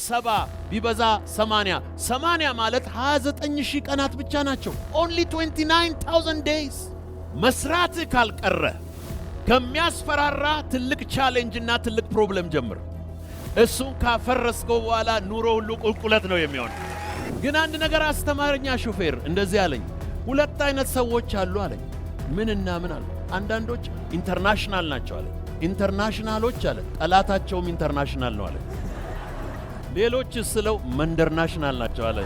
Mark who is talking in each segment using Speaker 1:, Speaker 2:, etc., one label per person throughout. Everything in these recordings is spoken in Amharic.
Speaker 1: 70 ቢበዛ 80 ማለት 29000 ቀናት ብቻ ናቸው። only 29000 days። መስራት ካልቀረ ከሚያስፈራራ ትልቅ ቻሌንጅ እና ትልቅ ፕሮብለም ጀምር። እሱን ካፈረስከው በኋላ ኑሮ ሁሉ ቁልቁለት ነው የሚሆነው። ግን አንድ ነገር አስተማረኛ ሹፌር እንደዚህ አለኝ። ሁለት አይነት ሰዎች አሉ አለኝ። ምንና ምን አለ? አንዳንዶች ኢንተርናሽናል ናቸው አለ። ኢንተርናሽናሎች አለ ጠላታቸውም ኢንተርናሽናል ነው አለ። ሌሎች ስለው መንደርናሽናል ናቸው አለ።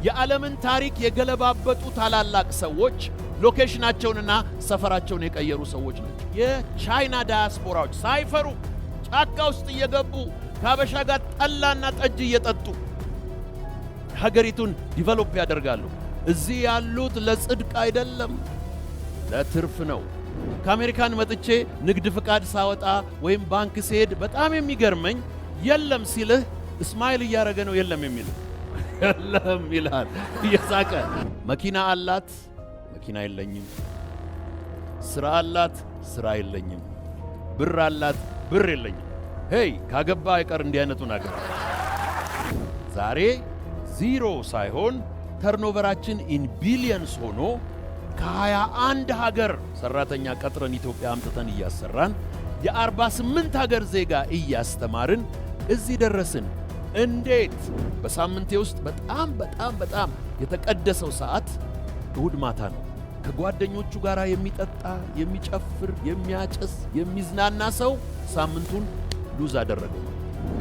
Speaker 1: የዓለምን ታሪክ የገለባበጡ ታላላቅ ሰዎች ሎኬሽናቸውንና ሰፈራቸውን የቀየሩ ሰዎች ናቸው። የቻይና ዳያስፖራዎች ሳይፈሩ ጫካ ውስጥ እየገቡ ከአበሻ ጋር ጠላና ጠጅ እየጠጡ ሀገሪቱን ዲቨሎፕ ያደርጋሉ። እዚህ ያሉት ለጽድቅ አይደለም፣ ለትርፍ ነው። ከአሜሪካን መጥቼ ንግድ ፍቃድ ሳወጣ ወይም ባንክ ሲሄድ በጣም የሚገርመኝ የለም ሲልህ እስማኤል እያረገ ነው የለም የሚልህ የለም ይላል እየሳቀ። መኪና አላት፣ መኪና የለኝም። ስራ አላት፣ ስራ የለኝም። ብር አላት፣ ብር የለኝም። ሄይ ካገባ አይቀር እንዲህ አይነቱን አገባ። ዛሬ ዜሮ ሳይሆን ተርኖቨራችን ኢን ቢሊየንስ ሆኖ ከ21 ሀገር ሰራተኛ ቀጥረን ኢትዮጵያ አምጥተን እያሰራን የ48 ሀገር ዜጋ እያስተማርን እዚህ ደረስን። እንዴት? በሳምንቴ ውስጥ በጣም የተቀደሰው ሰዓት እሁድ ማታ ነው። ከጓደኞቹ ጋር የሚጠጣ የሚጨፍር የሚያጨስ የሚዝናና ሰው ሳምንቱን ሉዝ አደረገው።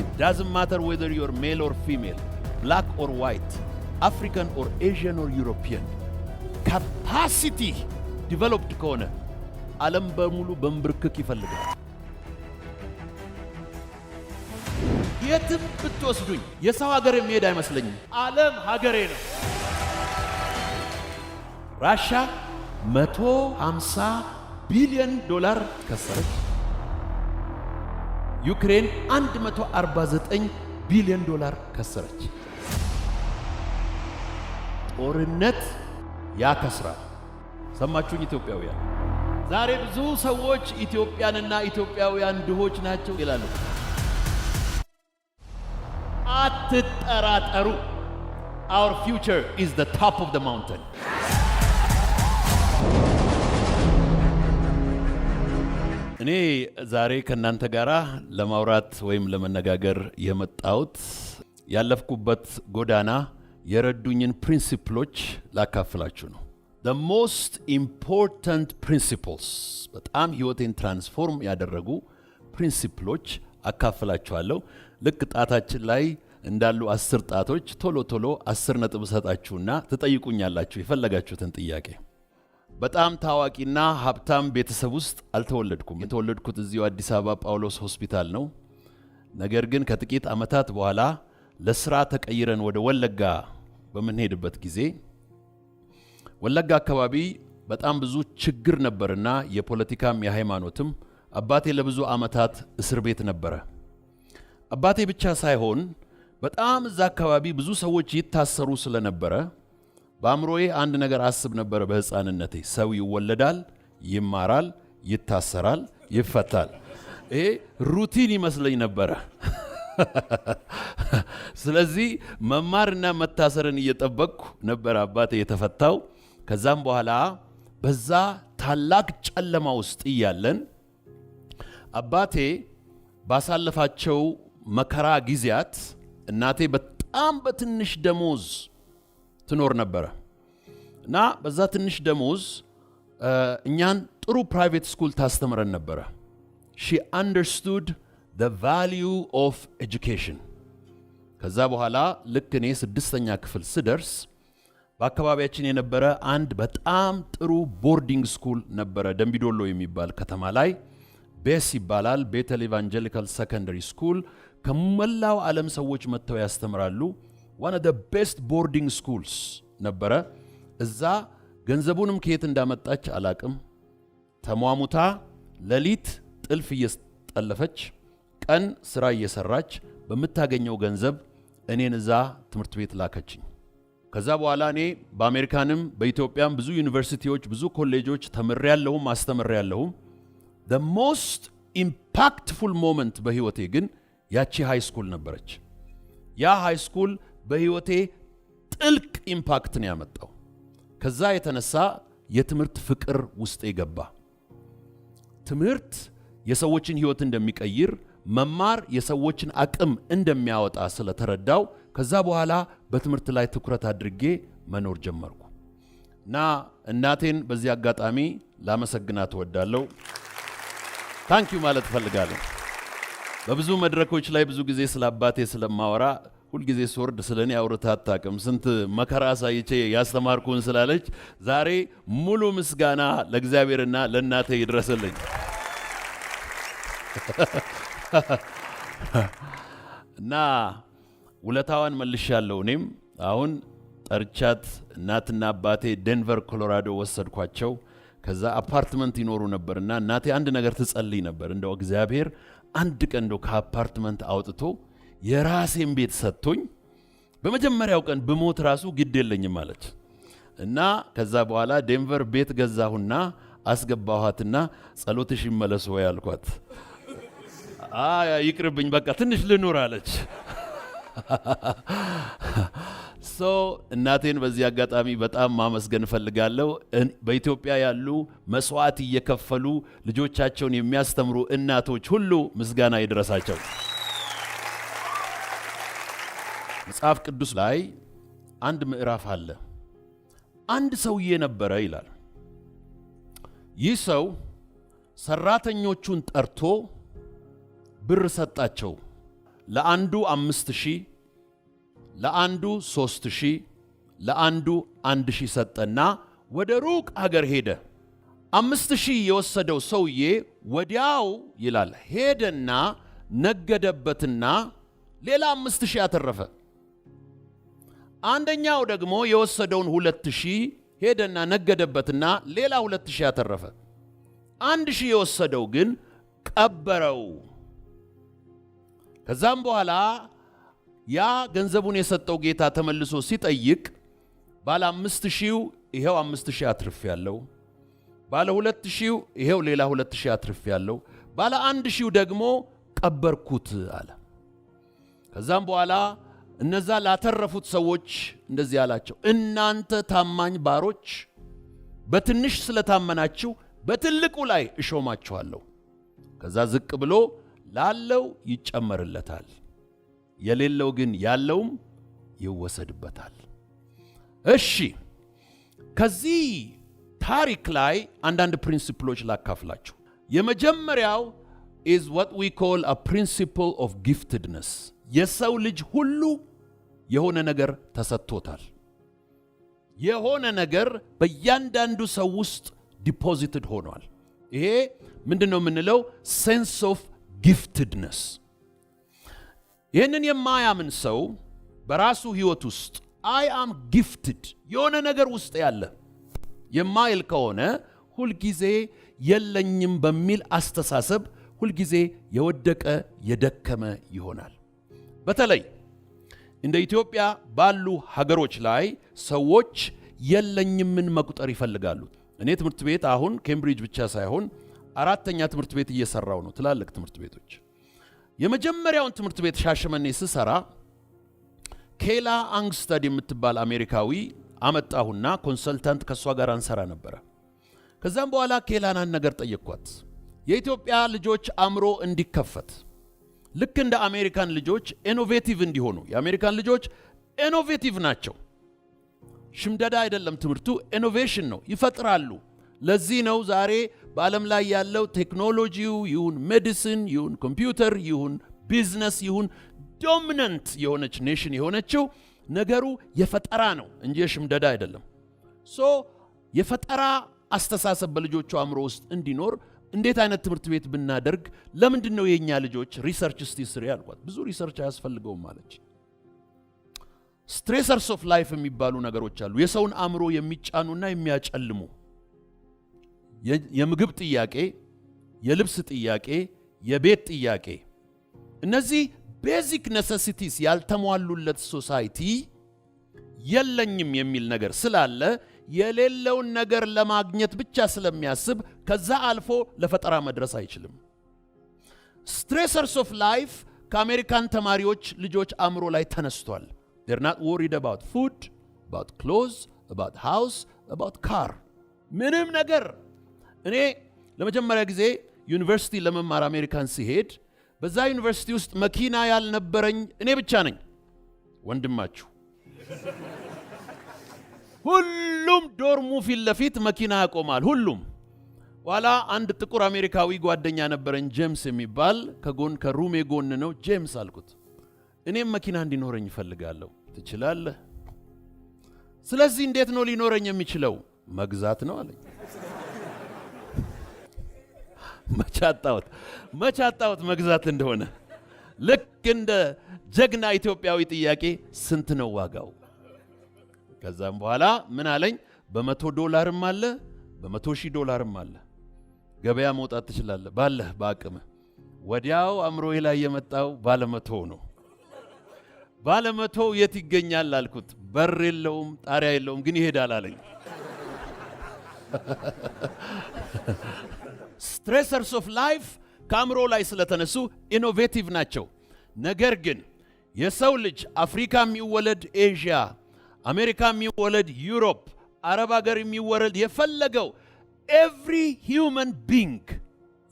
Speaker 1: it doesn't matter whether you're male or female, black or white, African or Asian or European, capacity developed ከሆነ ዓለም በሙሉ በንብርክክ ይፈልጋል። የትም ብትወስዱኝ የሰው ሀገር የሚሄድ አይመስለኝም። ዓለም ሀገሬ ነው። ራሻ $150 ቢሊዮን ከሰረች። ዩክሬን $149 ቢሊዮን ከሰረች። ጦርነት ያከስራል። ሰማችሁኝ ኢትዮጵያውያን? ዛሬ ብዙ ሰዎች ኢትዮጵያንና ኢትዮጵያውያን ድሆች ናቸው ይላሉ። አትጠራጠሩ። Our future is the top of the mountain. እኔ ዛሬ ከናንተ ጋራ ለማውራት ወይም ለመነጋገር የመጣሁት ያለፍኩበት ጎዳና የረዱኝን ፕሪንሲፕሎች ላካፍላችሁ ነው። The most important principles በጣም ህይወቴን ትራንስፎርም ያደረጉ ፕሪንሲፕሎች አካፍላችኋለሁ። ልክ ጣታችን ላይ እንዳሉ 10 ጣቶች ቶሎ 10 ነጥብ ሰጣችሁና ትጠይቁኛላችሁ የፈለጋችሁትን ጥያቄ። በጣም ታዋቂና ሀብታም ቤተሰብ ውስጥ አልተወለድኩም። የተወለድኩት እዚሁ አዲስ አበባ ጳውሎስ ሆስፒታል ነው። ነገር ግን ከጥቂት ዓመታት በኋላ ለስራ ተቀይረን ወደ ወለጋ በምንሄድበት ጊዜ ወለጋ አካባቢ በጣም ብዙ ችግር ነበርና የፖለቲካም የሃይማኖትም አባቴ ለብዙ ዓመታት እስር ቤት ነበረ። አባቴ ብቻ ሳይሆን በጣም እዛ አካባቢ ብዙ ሰዎች ይታሰሩ ስለነበረ በአእምሮዬ አንድ ነገር አስብ ነበር። በህፃንነቴ ሰው ይወለዳል፣ ይማራል፣ ይታሰራል፣ ይፈታል። ይሄ ሩቲን ይመስለኝ ነበረ። ስለዚህ መማርና መታሰርን እየጠበቅኩ ነበር አባቴ የተፈታው። ከዛም በኋላ በዛ ታላቅ ጨለማ ውስጥ እያለን አባቴ ባሳለፋቸው መከራ ጊዜያት እናቴ በጣም በትንሽ ደሞዝ ትኖር ነበረ እና በዛ ትንሽ ደሞዝ እኛን ጥሩ ፕራይቬት ስኩል ታስተምረን ነበረ። she understood the value of education። ከዛ በኋላ ልክ እኔ 6ኛ ክፍል ስደርስ በአካባቢያችን የነበረ አንድ በጣም ጥሩ ቦርዲንግ ስኩል ነበረ፣ ደምቢዶሎ የሚባል ከተማ ላይ ቤስ ይባላል። ቤተል ኢቫንጀሊካል ሰከንደሪ ስኩል። ከመላው ዓለም ሰዎች መጥተው ያስተምራሉ። one of the best boarding schools ነበረ። እዛ ገንዘቡንም ከየት እንዳመጣች አላቅም። ተሟሙታ ሌሊት ጥልፍ እየጠለፈች ቀን ስራ እየሰራች በመታገኘው ገንዘብ እኔን እዛ ትምህርት ቤት ላከችኝ። ከዛ በኋላ እኔ በአሜሪካንም በኢትዮጵያም ብዙ ዩኒቨርሲቲዎች ብዙ ኮሌጆች ተምሬያለሁም አስተምሬያለሁም። the most impactful moment በህይወቴ ግን ያቺ ሃይ ስኩል ነበረች። ያ ሃይ ስኩል በህይወቴ ጥልቅ ኢምፓክት ነው ያመጣው። ከዛ የተነሳ የትምህርት ፍቅር ውስጥ ይገባ። ትምህርት የሰዎችን ህይወት እንደሚቀይር መማር የሰዎችን አቅም እንደሚያወጣ ስለተረዳው ከዛ በኋላ በትምህርት ላይ ትኩረት አድርጌ መኖር ጀመርኩ እና እናቴን በዚህ አጋጣሚ ላመሰግናት እወዳለሁ። ታንኪዩ ማለት ፈልጋለሁ። በብዙ መድረኮች ላይ ብዙ ጊዜ ስለ አባቴ ስለማወራ ሁል ጊዜ ስወርድ ስለኔ አውርታ አታውቅም። ስንት መከራ ሳይቼ ያስተማርኩን ስላለች ዛሬ ሙሉ ምስጋና ለእግዚአብሔርና ለእናቴ ይድረስልኝ። እና ውለታዋን መልሻለሁ። እኔም አሁን ጠርቻት እናትና አባቴ ዴንቨር ኮሎራዶ ወሰድኳቸው። ከዛ አፓርትመንት ይኖሩ ነበርና እናቴ አንድ ነገር ትጸልይ ነበር። እንደው እግዚአብሔር አንድ ቀን እንደው ከአፓርትመንት አውጥቶ የራሴን ቤት ሰጥቶኝ በመጀመሪያው ቀን ብሞት ራሱ ግድ የለኝም አለች እና ከዛ በኋላ ዴንቨር ቤት ገዛሁና አስገባኋትና ጸሎትሽ ይመለስ ወይ አልኳት። ይቅርብኝ በቃ ትንሽ ልኑር አለች። እናቴን በዚህ አጋጣሚ በጣም ማመስገን ፈልጋለሁ። በኢትዮጵያ ያሉ መስዋዕት እየከፈሉ ልጆቻቸውን የሚያስተምሩ እናቶች ሁሉ ምስጋና ይድረሳቸው። መጽሐፍ ቅዱስ ላይ አንድ ምዕራፍ አለ። አንድ ሰውዬ ነበረ ይላል። ይህ ሰው ሰራተኞቹን ጠርቶ ብር ሰጣቸው። ለአንዱ 5000፣ ለአንዱ 3000፣ ለአንዱ 1000 ሰጠና ወደ ሩቅ ሀገር ሄደ። 5000 የወሰደው ሰውዬ ወዲያው ይላል ሄደና ነገደበትና ሌላ 5000 አተረፈ። አንደኛው ደግሞ የወሰደውን 2000 ሄደና ነገደበትና ሌላ 2000 አተረፈ። 1000 የወሰደው ግን ቀበረው። ከዛም በኋላ ያ ገንዘቡን የሰጠው ጌታ ተመልሶ ሲጠይቅ ባለ 5000 ይሄው 5000 አትርፍ ያለው፣ ባለ 2000 ይሄው ሌላ 2000 አትርፍ ያለው፣ ባለ 1000 ደግሞ ቀበርኩት አለ። ከዛም በኋላ እነዛ ላተረፉት ሰዎች እንደዚህ አላቸው፣ እናንተ ታማኝ ባሮች በትንሽ ስለታመናችሁ በትልቁ ላይ እሾማችኋለሁ። ከዛ ዝቅ ብሎ ላለው ይጨመርለታል፣ የሌለው ግን ያለውም ይወሰድበታል። እሺ ከዚህ ታሪክ ላይ አንዳንድ ፕሪንሲፕሎች ላካፍላችሁ። የመጀመሪያው is what we call a principle of giftedness። የሰው ልጅ ሁሉ የሆነ ነገር ተሰጥቶታል። የሆነ ነገር በእያንዳንዱ ሰው ውስጥ ዲፖዚትድ ሆኗል። ይሄ ምንድነው የምንለው? ሴንስ ኦፍ ጊፍትድነስ። ይህንን የማያምን ሰው በራሱ ህይወት ውስጥ አይ አም ጊፍትድ የሆነ ነገር ውስጥ ያለ የማይል ከሆነ ሁልጊዜ የለኝም በሚል አስተሳሰብ ሁልጊዜ የወደቀ የደከመ ይሆናል። በተለይ እንደ ኢትዮጵያ ባሉ ሀገሮች ላይ ሰዎች የለኝምን መቁጠር ይፈልጋሉ። እኔ ትምህርት ቤት አሁን ኬምብሪጅ ብቻ ሳይሆን 4ኛ ትምህርት ቤት እየሰራው ነው። ትላልቅ ትምህርት ቤቶች የመጀመሪያውን ትምህርት ቤት ሻሸመኔ ስሰራ ኬላ አንግስተድ የምትባል አሜሪካዊ አመጣሁና ኮንሰልታንት ከሷ ጋር አንሰራ ነበር። ከዛም በኋላ ኬላናን ነገር ጠየቅኳት። የኢትዮጵያ ልጆች አእምሮ እንዲከፈት ልክ እንደ አሜሪካን ልጆች ኢኖቬቲቭ እንዲሆኑ። የአሜሪካን ልጆች ኢኖቬቲቭ ናቸው። ሽምደዳ አይደለም ትምህርቱ፣ ኢኖቬሽን ነው፣ ይፈጥራሉ። ለዚህ ነው ዛሬ በዓለም ላይ ያለው ቴክኖሎጂው ይሁን ሜዲሲን ይሁን ኮምፒውተር ይሁን ቢዝነስ ይሁን ዶሚናንት የሆነች ኔሽን የሆነችው ነገሩ የፈጠራ ነው እንጂ የሽምደዳ አይደለም። የፈጠራ አስተሳሰብ በልጆቹ አእምሮ ውስጥ እንዲኖር እንዴት አይነት ትምህርት ቤት ብናደርግ? ለምንድን ነው የኛ ልጆች ሪሰርች እስቲ ስሪ ያልኳት። ብዙ ሪሰርች አያስፈልገውም ማለች። ስትሬሰርስ ኦፍ ላይፍ የሚባሉ ነገሮች አሉ፣ የሰውን አእምሮ የሚጫኑና የሚያጨልሙ። የምግብ ጥያቄ፣ የልብስ ጥያቄ፣ የቤት ጥያቄ። እነዚህ ቤዚክ ኔሴሲቲስ ያልተሟሉለት ሶሳይቲ የለኝም የሚል ነገር ስላለ የሌለውን ነገር ለማግኘት ብቻ ስለሚያስብ ከዛ አልፎ ለፈጠራ መድረስ አይችልም። ስትሬሰርስ ኦፍ ላይፍ ከአሜሪካን ተማሪዎች ልጆች አእምሮ ላይ ተነስቷል። they're not worried about food, about clothes, about house, about car. ምንም ነገር እኔ ለመጀመሪያ ጊዜ ዩኒቨርሲቲ ለመማር አሜሪካን ሲሄድ በዛ ዩኒቨርሲቲ ውስጥ መኪና ያልነበረኝ እኔ ብቻ ነኝ ወንድማችሁ ሁሉም ዶርሙ ፊት ለፊት መኪና ያቆማል ሁሉም ዋላ አንድ ጥቁር አሜሪካዊ ጓደኛ ነበረኝ ጄምስ የሚባል ከጎን ከሩሜ ጎን ነው ጄምስ አልኩት እኔም መኪና እንዲኖረኝ ፈልጋለሁ ትችላለህ ስለዚህ እንዴት ነው ሊኖረኝ የሚችለው መግዛት ነው አለኝ መቻጣውት መግዛት እንደሆነ ልክ እንደ ጀግና ኢትዮጵያዊ ጥያቄ ስንት ነው ዋጋው ከዛም በኋላ ምን አለኝ $100 አለ $100,000 አለ ገበያ መውጣት ትችላለህ ባለህ በአቅም ወዲያው አምሮዬ ላይ የመጣው ባለ 100 ነው ባለ 100 የት ይገኛል አልኩት በር የለውም ጣሪያ የለውም ግን ይሄዳል አለኝ stressors of life ካምሮ ላይ ስለተነሱ ኢኖቬቲቭ ናቸው ነገር ግን የሰው ልጅ አፍሪካ የሚወለድ ኤዥያ አሜሪካ የሚወለድ ዩሮፕ አረብ ሀገር የሚወለድ የፈለገው every human being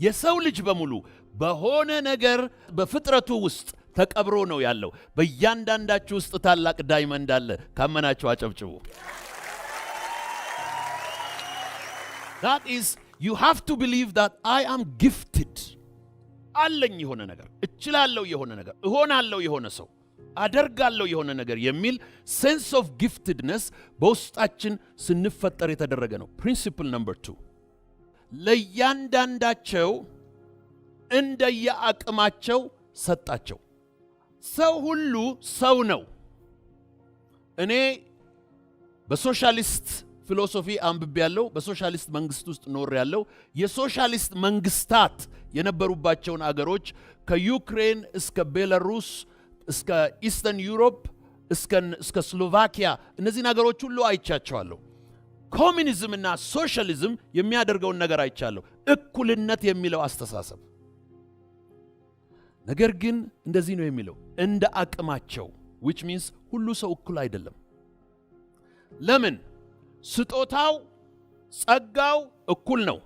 Speaker 1: የሰው ልጅ በሙሉ በሆነ ነገር በፍጥረቱ ውስጥ ተቀብሮ ነው ያለው በእያንዳንዳችሁ ውስጥ ታላቅ ዳይመንድ አለ ካመናችሁ አጨብጭቡ that is you have to believe that I am gifted አለኝ የሆነ ነገር እችላለሁ የሆነ ነገር እሆናለሁ የሆነ ሰው አደርጋለሁ የሆነ ነገር የሚል sense of giftedness በውስጣችን ስንፈጠር የተደረገ ነው principle number 2 ለያንዳንዳቸው እንደየአቅማቸው ሰጣቸው ሰው ሁሉ ሰው ነው እኔ በሶሻሊስት ፊሎሶፊ አንብቤያለሁ በሶሻሊስት መንግስት ውስጥ ኖር ያለው የሶሻሊስት መንግስታት የነበሩባቸውን አገሮች ከዩክሬን እስከ ቤላሩስ እስከ ኢስተርን ዩሮፕ እስከ ስሎቫኪያ እነዚህ ነገሮች ሁሉ አይቻቸዋለሁ ኮሙኒዝም እና ሶሻሊዝም የሚያደርገውን ነገር አይቻለሁ እኩልነት የሚለው አስተሳሰብ ነገር ግን እንደዚህ ነው የሚለው እንደ አቅማቸው which means ሁሉ ሰው እኩል አይደለም ለምን ስጦታው ጸጋው እኩል ነው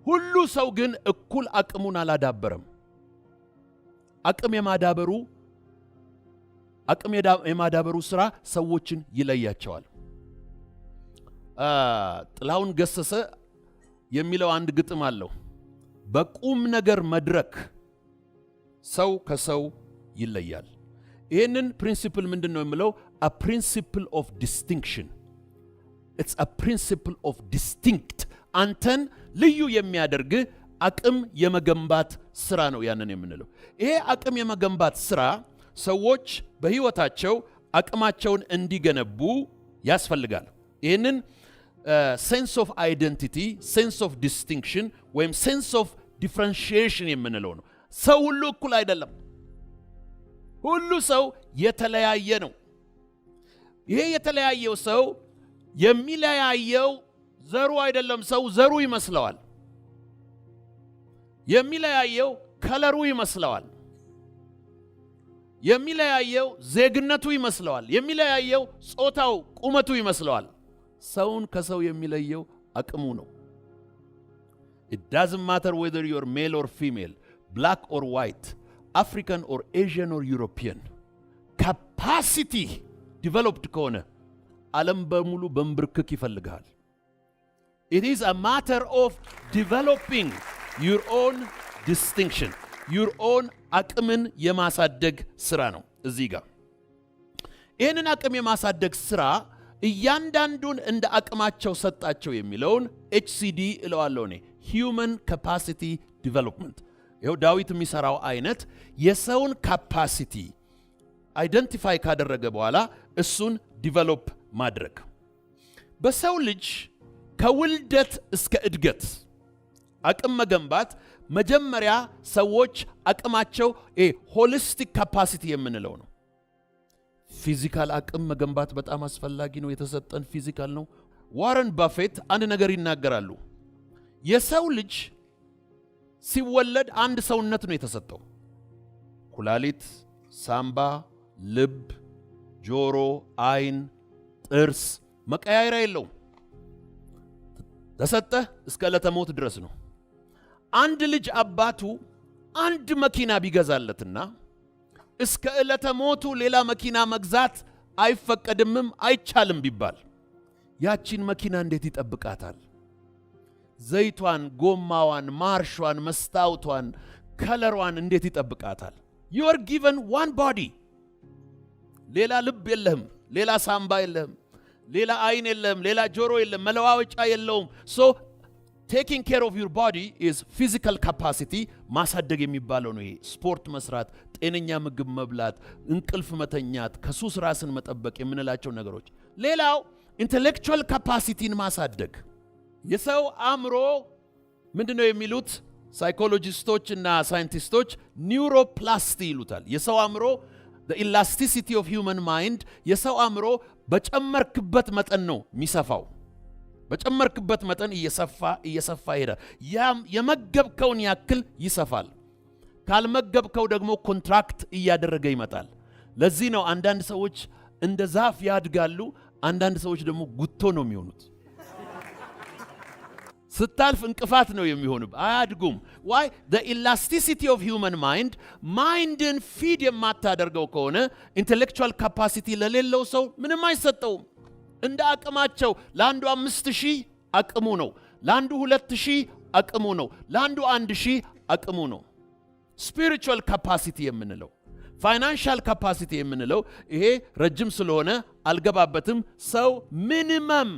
Speaker 1: ሁሉ ሰው ግን እኩል አቅሙን አላዳበረም አቅም የማዳበሩ ስራ ሰዎችን ይለያቸዋል ጥላውን ገሰሰ የሚለው አንድ ግጥም አለው በቁም ነገር መድረክ ሰው ከሰው ይለያል ይሄንን ፕሪንሲፕል ምንድነው የሚለው a principle of distinction it's a principle of distinct አንተን ልዩ የሚያደርግ አቅም የመገንባት ስራ ነው ያንን የምንለው ይሄ አቅም የመገንባት ስራ ሰዎች በህይወታቸው አቅማቸውን እንዲገነቡ ያስፈልጋል ይሄንን sense of identity sense of distinction ወይም sense of differentiation የምንለው ነው ሰው ሁሉ እኩል አይደለም ሁሉ ሰው የተለያየ ነው ይሄ የተለያየው ሰው የሚለያየው ዘሩ አይደለም ሰው ዘሩ ይመስለዋል የሚለያየው ከለሩ ይመስለዋል የሚለያየው ዜግነቱ ይመስለዋል የሚለያየው ጾታው ቁመቱ ይመስለዋል ሰውን ከሰው የሚለየው አቅሙ ነው it doesn't matter whether you're male or female black or white African or Asian or European capacity developed ከሆነ ዓለም በሙሉ በንብርክክ ይፈልጋል it is a matter of developing your own distinction your own አቅምን የማሳደግ ስራ ነው እዚህ ጋር ይሄንን አቅም የማሳደግ ስራ እያንዳንዱን እንደ አቅማቸው ሰጣቸው የሚለውን HCD እለዋለሁ እኔ human capacity development ይሄው ዳዊት የሚሰራው አይነት የሰውን ካፓሲቲ አይደንቲፋይ ካደረገ በኋላ እሱን ዲቨሎፕ ማድረግ በሰው ልጅ ከውልደት እስከ እድገት አቅም መገንባት መጀመሪያ ሰዎች አቅማቸው ሆሊስቲክ ካፓሲቲ የምንለው ነው ፊዚካል አቅም መገንባት በጣም አስፈላጊ ነው የተሰጠን ፊዚካል ነው ዋረን ባፌት አንድ ነገር ይናገራሉ የሰው ልጅ ሲወለድ አንድ ሰውነት ነው የተሰጠው ኩላሊት፣ ሳምባ፣ ልብ፣ ጆሮ፣ አይን፣ ጥርስ መቀያየሪያ የለውም። ተሰጠህ እስከ ዕለተ ሞት ድረስ ነው። አንድ ልጅ አባቱ አንድ መኪና ቢገዛለትና እስከ ዕለተ ሞቱ ሌላ መኪና መግዛት አይፈቀድምም አይቻልም ቢባል ያቺን መኪና እንዴት ይጠብቃታል? ዘይቷን፣ ጎማዋን፣ ማርሿን፣ መስታወቷን፣ ከለሯን እንዴት ይጠብቃታል? you are given one body። ሌላ ልብ የለህም፣ ሌላ ሳምባ የለህም፣ ሌላ አይን የለህም፣ ሌላ ጆሮ የለህም፣ መለዋወጫ የለውም። so taking care of your body is physical capacity ማሳደግ የሚባለው ነው። ይሄ ስፖርት መስራት፣ ጤነኛ ምግብ መብላት፣ እንቅልፍ መተኛት፣ ከሱስ ራስን መጠበቅ የምንላቸው ነገሮች። ሌላው intellectual capacityን ማሳደግ። የሰው አእምሮ ምንድነው የሚሉት ሳይኮሎጂስቶች እና ሳይንቲስቶች? ኒውሮፕላስቲ ይሉታል። የሰው አእምሮ the elasticity of human mind የሰው አእምሮ በጨመርክበት መጠን ነው የሚሰፋው። በጨመርክበት መጠን እየሰፋ ይሄዳል። የመገብከውን ያክል ይሰፋል። ካልመገብከው ደግሞ ኮንትራክት እያደረገ ይመጣል። ለዚህ ነው አንዳንድ ሰዎች እንደ ዛፍ ያድጋሉ፣ አንዳንድ ሰዎች ደግሞ ጉቶ ነው የሚሆኑት። ስታልፍ እንቅፋት ነው የሚሆኑት፣ አያድጉም። why the elasticity of human mind mindን ፊድ የማታደርገው ከሆነ intellectual capacity ለሌለው ሰው ምንም አይሰጠውም። እንደ አቅማቸው ለአንዱ 5000 አቅሙ ነው፣ ለአንዱ 2000 አቅሙ ነው፣ ለአንዱ 1000 አቅሙ ነው። spiritual capacity የምንለው ፋይናንሻል ካፓሲቲ የምንለው ይሄ ረጅም ስለሆነ አልገባበትም። ሰው ሚኒመም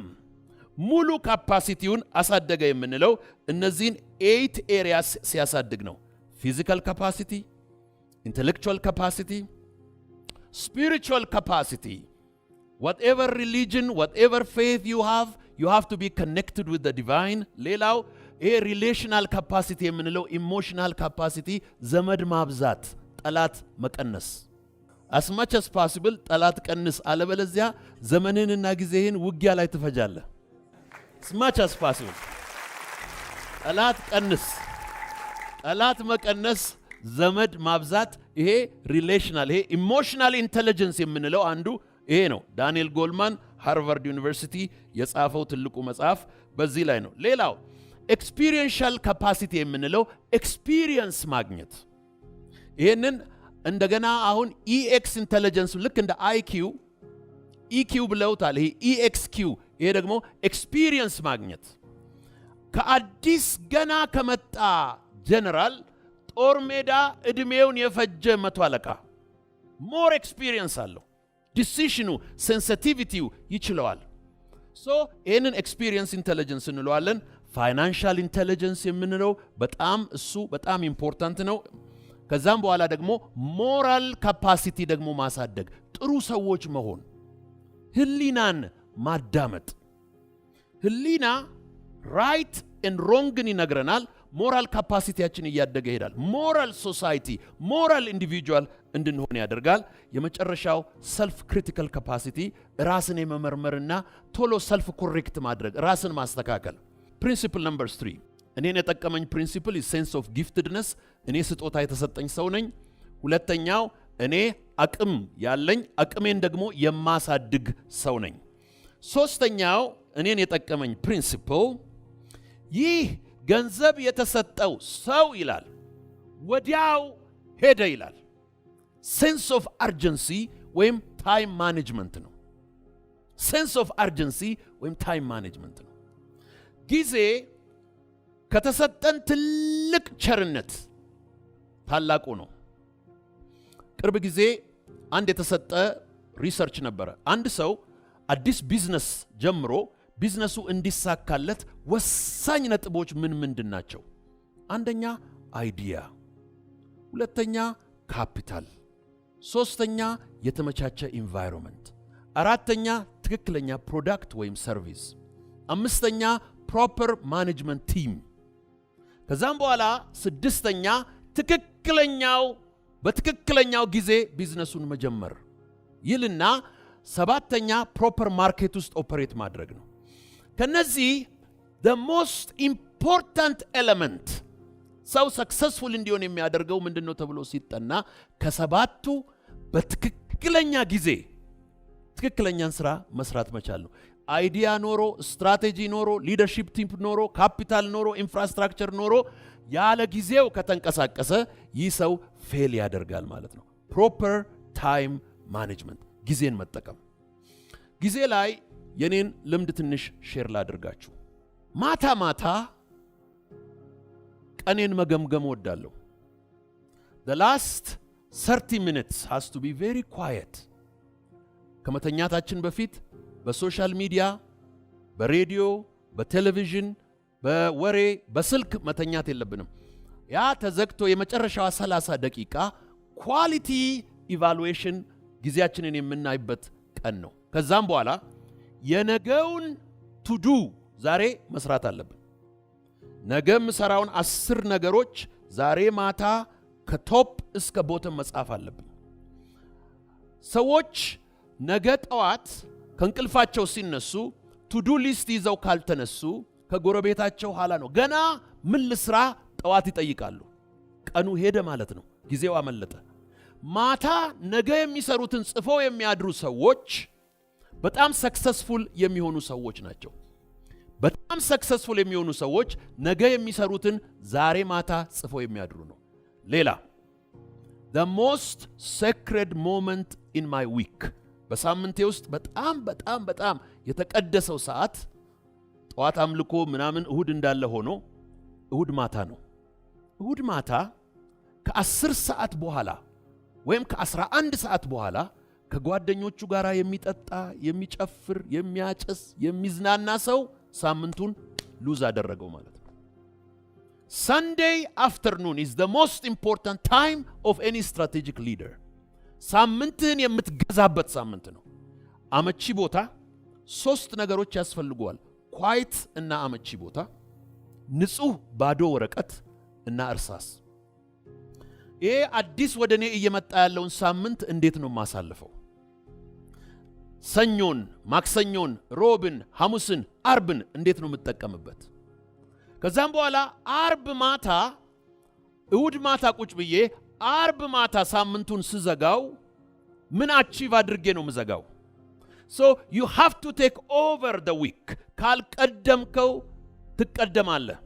Speaker 1: ሙሉ ካፓሲቲውን አሳደገ የምንለው እነዚህን 8 ኤሪያስ ሲያሳድግ ነው። ፊዚካል ካፓሲቲ፣ ኢንተሌክቹዋል ካፓሲቲ፣ ስፒሪቹዋል ካፓሲቲ። whatever religion, whatever faith you have to be connected with the divine። ሌላው ይሄ ሪሌሽናል ካፓሲቲ የምንለው ኢሞሽናል ካፓሲቲ፣ ዘመድ ማብዛት፣ ጠላት መቀነስ። as much as possible ጠላት ቀንስ፣ አለበለዚያ ዘመንህንና ጊዜህን ውጊያ ላይ ትፈጃለህ። as much as possible ጠላት ቀንስ። ጠላት መቀነስ፣ ዘመድ ማብዛት፣ ይሄ ሪሌሽናል። ይሄ ኢሞሽናል ኢንተለጀንስ የምንለው አንዱ ይሄ ነው። ዳንኤል ጎልማን ሃርቫርድ ዩኒቨርሲቲ የጻፈው ትልቁ መጽሐፍ በዚህ ላይ ነው። ሌላው ኤክስፒሪየንሻል ካፓሲቲ የምንለው ኤክስፒሪየንስ ማግኘት። ይሄንን እንደገና አሁን ኢኤክስ ኢንተለጀንስ ልክ እንደ አይኪው ኢኪው ብለውታል። ይሄ ኢኤክስኪው፣ ይሄ ደግሞ ኤክስፒሪየንስ ማግኘት። ከአዲስ ገና ከመጣ ጀነራል ጦር ሜዳ እድሜውን የፈጀ መቶ አለቃ ሞር ኤክስፒሪየንስ አለው። ዲሲሽኑ፣ ሴንሲቲቪቲው ይችለዋል። ሶ ይህንን ኤክስፒሪየንስ ኢንተለጀንስ እንለዋለን። ፋይናንሻል ኢንተለጀንስ የምንለው እሱ በጣም ኢምፖርታንት ነው። ከዛም በኋላ ደግሞ ሞራል ካፓሲቲ ደግሞ ማሳደግ፣ ጥሩ ሰዎች መሆን፣ ህሊናን ማዳመጥ። ህሊና ራይት ኤንድ ሮንግን ይነግረናል። ሞራል ካፓሲቲያችን እያደገ ይሄዳል። ሞራል ሶሳይቲ፣ ሞራል ኢንዲቪጁዋል እንድንሆን ያደርጋል። የመጨረሻው ሰልፍ ክሪቲካል ካፓሲቲ፣ ራስን የመመርመርና ቶሎ ሰልፍ ኮሬክት ማድረግ፣ ራስን ማስተካከል። ፕሪንሲፕል ነምበር 3 እኔን የጠቀመኝ ፕሪንሲፕል ሴንስ ኦፍ ጊፍትድነስ፣ እኔ ስጦታ የተሰጠኝ ሰው ነኝ። ሁለተኛው እኔ አቅም ያለኝ አቅሜን ደግሞ የማሳድግ ሰው ነኝ። ሶስተኛው እኔን የጠቀመኝ ፕሪንሲፕል ይህ ገንዘብ የተሰጠው ሰው ይላል ወዲያው ሄደ ይላል። ሴንስ ኦፍ አርጀንሲ ወይም ታይም ማኔጅመንት ነው። ሴንስ ኦፍ አርጀንሲ ወይም ታይም ማኔጅመንት ነው። ጊዜ ከተሰጠን ትልቅ ቸርነት ታላቁ ነው። ቅርብ ጊዜ አንድ የተሰጠ ሪሰርች ነበረ። አንድ ሰው አዲስ ቢዝነስ ጀምሮ ቢዝነሱ እንዲሳካለት ወሳኝ ነጥቦች ምንድን ናቸው? አንደኛ አይዲያ፣ ሁለተኛ ካፒታል፣ ሶስተኛ የተመቻቸ ኢንቫይሮንመንት፣ አራተኛ ትክክለኛ ፕሮዳክት ወይም ሰርቪስ፣ አምስተኛ ፕሮፐር ማኔጅመንት ቲም፣ ከዛም በኋላ ስድስተኛ በትክክለኛው ጊዜ ቢዝነሱን መጀመር ይልና ሰባተኛ ፕሮፐር ማርኬት ውስጥ ኦፐሬት ማድረግ ነው። ከነዚህ the most important element ሰው ሰክሰስፉል እንዲሆን የሚያደርገው ምንድነው ተብሎ ሲጠና ከሰባቱ በትክክለኛ ጊዜ ትክክለኛን ስራ መስራት መቻል ነው። አይዲያ ኖሮ፣ ስትራቴጂ ኖሮ፣ ሊደርሺፕ ቲም ኖሮ፣ ካፒታል ኖሮ፣ ኢንፍራስትራክቸር ኖሮ ያለ ጊዜው ከተንቀሳቀሰ ይህ ሰው ፌል ያደርጋል ማለት ነው። ፕሮፐር ታይም ማኔጅመንት፣ ጊዜን መጠቀም። ጊዜ ላይ የኔን ልምድ ትንሽ ሼር ላድርጋችሁ። ማታ ማታ ቀኔን መገምገም ወዳለሁ። the last 30 minutes has to be very quiet። ከመተኛታችን በፊት በሶሻል ሚዲያ፣ በሬዲዮ፣ በቴሌቪዥን፣ በወሬ፣ በስልክ መተኛት የለብንም። ያ ተዘግቶ የመጨረሻዋ 30 ደቂቃ ኳሊቲ ኢቫሉዌሽን ጊዜያችንን የምናይበት ቀን ነው። ከዛም በኋላ የነገውን ቱዱ ዛሬ መስራት አለብን። ነገም ሰራውን 10 ነገሮች ዛሬ ማታ ከቶፕ እስከ ቦተም መጻፍ አለብን። ሰዎች ነገ ጠዋት ከእንቅልፋቸው ሲነሱ ቱዱ ሊስት ይዘው ካልተነሱ ከጎረቤታቸው ኋላ ነው ገና ምን ልስራ ጠዋት ይጠይቃሉ። ቀኑ ሄደ ማለት ነው፣ ጊዜው አመለጠ። ማታ ነገ የሚሰሩትን ጽፈው የሚያድሩ ሰዎች በጣም ሰክሰስፉል የሚሆኑ ሰዎች ናቸው። በጣም ሰክሰስፉል የሚሆኑ ሰዎች ነገ የሚሰሩትን ዛሬ ማታ ጽፈው የሚያድሩ ነው። ሌላ the most sacred moment in my week፣ በሳምንቴ ውስጥ በጣም የተቀደሰው ሰዓት ጠዋት አምልኮ ምናምን እሁድ እንዳለ ሆኖ እሁድ ማታ ነው። እሁድ ማታ ከ10 ሰዓት በኋላ ወይም ከ11 ሰዓት በኋላ ከጓደኞቹ ጋር የሚጠጣ፣ የሚጨፍር፣ የሚያጨስ፣ የሚዝናና ሰው ሳምንቱን ሉዝ አደረገው ማለት ነው። Sunday afternoon is the most important time of any strategic leader። ሳምንትን የምትገዛበት ሳምንት ነው። አመቺ ቦታ 3 ነገሮች ያስፈልገዋል። ኳይት እና አመቺ ቦታ፣ ንጹህ ባዶ ወረቀት እና እርሳስ። ይሄ አዲስ ወደኔ እየመጣ ያለውን ሳምንት እንዴት ነው ማሳልፈው? ሰኞን፣ ማክሰኞን፣ ሮብን፣ ሐሙስን፣ አርብን እንዴት ነው የምጠቀምበት? ከዛም በኋላ አርብ ማታ እሁድ ማታ ቁጭ ብዬ አርብ ማታ ሳምንቱን ስዘጋው ምን አቺቭ አድርጌ ነው ምዘጋው? So you have to take over the week። ካልቀደምከው ትቀደማለህ።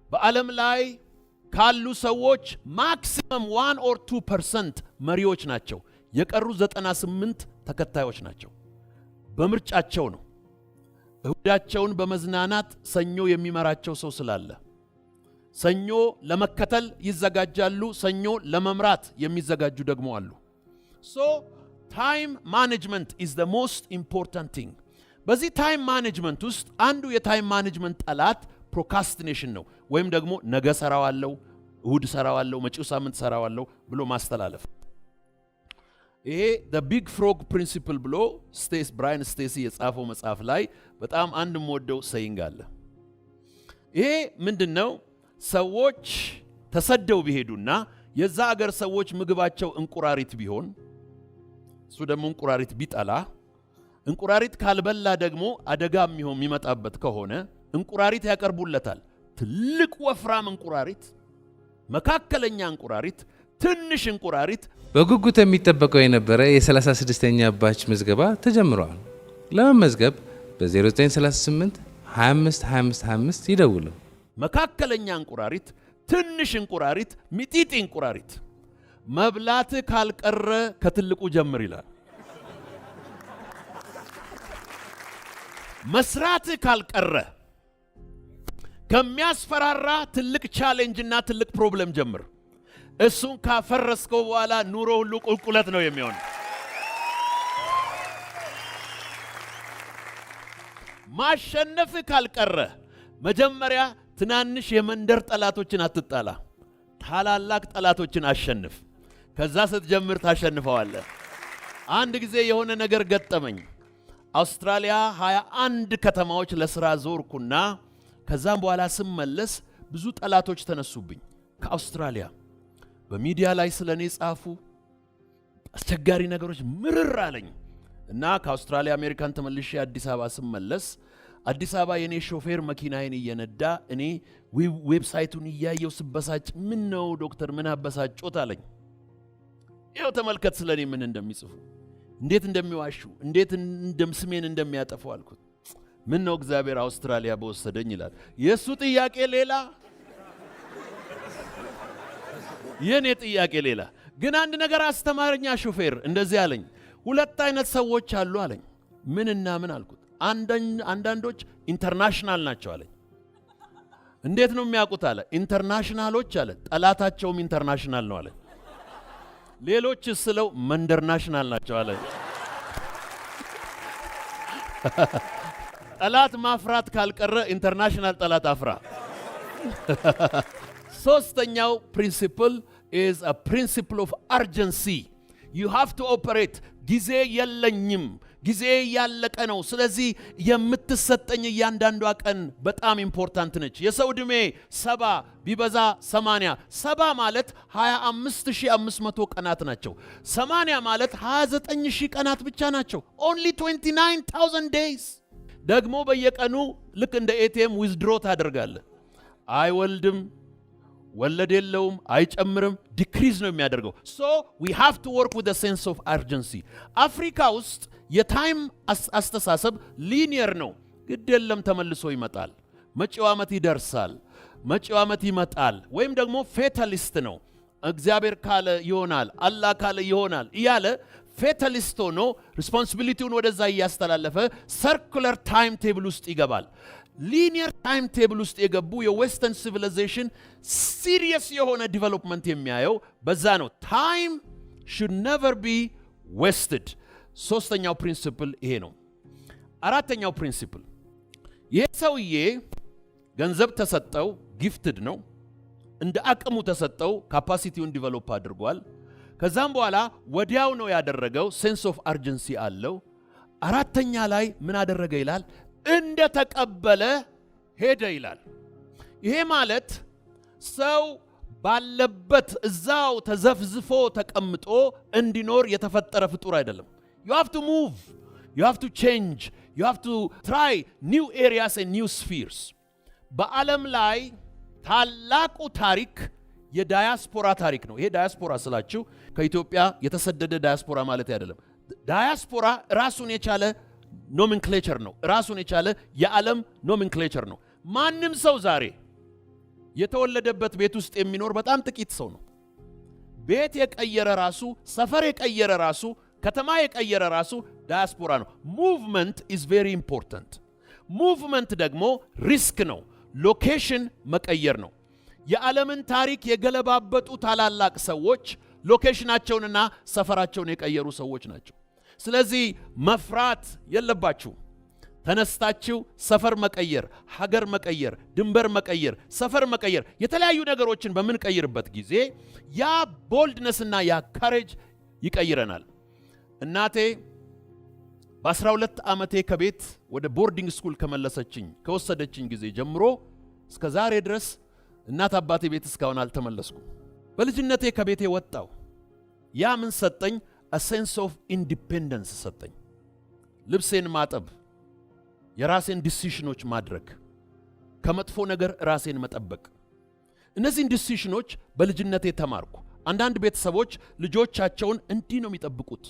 Speaker 1: በዓለም ላይ ካሉ ሰዎች ማክሲመም 1 or 2% መሪዎች ናቸው። የቀሩ 98 ተከታዮች ናቸው። በምርጫቸው ነው። እሁዳቸውን በመዝናናት ሰኞ የሚመራቸው ሰው ስላለ ሰኞ ለመከተል ይዘጋጃሉ፣ ሰኞ ለመምራት የሚዘጋጁ ደግሞ አሉ። So time management is the most important thing። በዚህ ታይም ማኔጅመንት ውስጥ አንዱ የታይም ማኔጅመንት ጠላት ፕሮካስቲኔሽን ነው፣ ወይም ደግሞ ነገ ሰራዋለሁ፣ እሁድ ሰራዋለሁ፣ መጪው ሳምንት ሰራዋለሁ ብሎ ማስተላለፍ። ይሄ the big frog principle ብሎ ብራያን ስቴሲ የጻፈው መጽሐፍ ላይ በጣም አንድ ሞደው saying አለ። ይሄ ምንድነው? ሰዎች ተሰደው ቢሄዱና የዛ ሀገር ሰዎች ምግባቸው እንቁራሪት ቢሆን እሱ ደግሞ እንቁራሪት ቢጠላ፣ እንቁራሪት ካልበላ ደግሞ አደጋ የሚመጣበት ከሆነ እንቁራሪት ያቀርቡለታል። ትልቅ ወፍራም እንቁራሪት፣ መካከለኛ እንቁራሪት፣ ትንሽ እንቁራሪት።
Speaker 2: በጉጉት የሚጠበቀው የነበረ የ36ኛ ባች ምዝገባ ተጀምሯል። ለመመዝገብ በ0938 25 25 25 ይደውሉ።
Speaker 1: መካከለኛ እንቁራሪት፣ ትንሽ እንቁራሪት፣ ሚጢጢ እንቁራሪት። መብላት ካልቀረ ከትልቁ ጀምር ይላል። መስራት ካልቀረ ከሚያስፈራራ ትልቅ ቻሌንጅና ትልቅ ፕሮብለም ጀምር። እሱን ካፈረስከው በኋላ ኑሮ ሁሉ ቁልቁለት ነው የሚሆን። ማሸነፍ ካልቀረ መጀመሪያ ትናንሽ የመንደር ጠላቶችን አትጣላ፣ ታላላቅ ጠላቶችን አሸንፍ። ከዛ ስትጀምር ታሸንፈዋለህ። አንድ ጊዜ የሆነ ነገር ገጠመኝ። አውስትራሊያ 21 ከተማዎች ለሥራ ዞርኩና ከዛም በኋላ ስመለስ ብዙ ጠላቶች ተነሱብኝ ከአውስትራሊያ። በሚዲያ ላይ ስለኔ ጻፉ፣ አስቸጋሪ ነገሮች ምርር አለኝ እና ከአውስትራሊያ አሜሪካን ተመልሼ አዲስ አበባ ስመለስ አዲስ አበባ የኔ ሾፌር መኪናዬን እየነዳ እኔ ዌብሳይቱን እያየው ስበሳጭ ምን ነው ዶክተር ምን አበሳጮት አለኝ። ይኸው ተመልከት ስለኔ ምን እንደሚጽፉ እንዴት እንደሚዋሹ እንዴት ስሜን እንደሚያጠፉ አልኩት። ምን ነው እግዚአብሔር አውስትራሊያ በወሰደኝ ይላል። የሱ ጥያቄ ሌላ የኔ ጥያቄ ሌላ። ግን አንድ ነገር አስተማረኛ ሾፌር እንደዚህ አለኝ። ሁለት አይነት ሰዎች አሉ አለኝ። ምንና ምን አልኩት። አንዳንዶች ኢንተርናሽናል ናቸው አለኝ። እንዴት ነው የሚያውቁት አለ። ኢንተርናሽናሎች አለ ጠላታቸውም ኢንተርናሽናል ነው አለ። ሌሎች ስለው መንደርናሽናል ናቸው አለ። ጠላት ማፍራት ካልቀረ ኢንተርናሽናል ጠላት አፍራ። ሶስተኛው ፕሪንሲፕል is a principle of urgency. You have to operate. ጊዜ የለኝም፣ ጊዜ ያለቀ ነው። ስለዚህ የምትሰጠኝ እያንዳንዷ ቀን በጣም ኢምፖርታንት ነች። የሰው ዕድሜ 70 ቢበዛ 80። 70 ማለት 25500 ቀናት ናቸው። 80 ማለት 29000 ቀናት ብቻ ናቸው። only 29000 days። ደግሞ በየቀኑ ልክ እንደ ኤቲኤም ዊዝድሮ ታደርጋለህ። አይወልድም፣ ወለድ የለውም፣ አይጨምርም፣ ዲክሪዝ ነው የሚያደርገው። so we have to work with a sense of urgency. አፍሪካ ውስጥ የታይም አስተሳሰብ ሊኒየር ነው። ግድ የለም ተመልሶ ይመጣል፣ መጪው ዓመት ይደርሳል፣ መጪው ዓመት ይመጣል። ወይም ደግሞ ፌታሊስት ነው። እግዚአብሔር ካለ ይሆናል፣ አላህ ካለ ይሆናል እያለ ፌታሊስት ሆኖ ሪስፖንሲቢሊቲውን ወደዛ እያስተላለፈ ሰርኩለር ታይም ቴብል ውስጥ ይገባል። ሊኒየር ታይም ቴብል ውስጥ የገቡ የዌስተርን ሲቪላይዜሽን ሲሪየስ የሆነ ዲቨሎፕመንት የሚያየው በዛ ነው። ታይም should never be wasted። ሶስተኛው ፕሪንሲፕል ይሄ ነው። አራተኛው ፕሪንሲፕል ይሄ ሰውዬ ገንዘብ ተሰጠው፣ ጊፍትድ ነው። እንደ አቅሙ ተሰጠው፣ ካፓሲቲውን ዲቨሎፕ አድርጓል። ከዛም በኋላ ወዲያው ነው ያደረገው። ሴንስ ኦፍ አርጀንሲ አለው። አራተኛ ላይ ምን አደረገ ይላል? እንደ ተቀበለ ሄደ ይላል። ይሄ ማለት ሰው ባለበት እዛው ተዘፍዝፎ ተቀምጦ እንዲኖር የተፈጠረ ፍጡር አይደለም። you have to move, you have to change, you have to try new areas and new spheres። በዓለም ላይ ታላቁ ታሪክ የዳያስፖራ ታሪክ ነው። ይሄ ዳያስፖራ ስላችሁ ከኢትዮጵያ የተሰደደ ዳያስፖራ ማለት አይደለም። ዳያስፖራ ራሱን የቻለ ኖሜንክሌቸር ነው። ራሱን የቻለ የዓለም ኖሜንክሌቸር ነው። ማንም ሰው ዛሬ የተወለደበት ቤት ውስጥ የሚኖር በጣም ጥቂት ሰው ነው። ቤት የቀየረ ራሱ፣ ሰፈር የቀየረ ራሱ፣ ከተማ የቀየረ ራሱ ዳያስፖራ ነው። ሙቭመንት ኢዝ ቬሪ ኢምፖርታንት። ሙቭመንት ደግሞ ሪስክ ነው። ሎኬሽን መቀየር ነው። የዓለምን ታሪክ የገለባበጡ ታላላቅ ሰዎች ሎኬሽናቸውንና ሰፈራቸውን የቀየሩ ሰዎች ናቸው። ስለዚህ መፍራት የለባችሁ። ተነስታችሁ ሰፈር መቀየር፣ ሀገር መቀየር፣ ድንበር መቀየር፣ ሰፈር መቀየር፣ የተለያዩ ነገሮችን በምንቀይርበት ጊዜ ያ ቦልድነስና ያ ካሬጅ ይቀይረናል። እናቴ በ12 ዓመቴ ከቤት ወደ ቦርዲንግ ስኩል ከወሰደችኝ ጊዜ ጀምሮ እስከ ዛሬ ድረስ እናት አባቴ ቤት እስካሁን አልተመለስኩም። በልጅነቴ ከቤቴ ወጣው። ያ ምን ሰጠኝ? a sense of independence ሰጠኝ። ልብሴን ማጠብ፣ የራሴን ዲሲሽኖች ማድረግ፣ ከመጥፎ ነገር ራሴን መጠበቅ፣ እነዚህን ዲሲሽኖች በልጅነቴ ተማርኩ። አንዳንድ ቤተሰቦች ልጆቻቸውን እንዲህ ነው የሚጠብቁት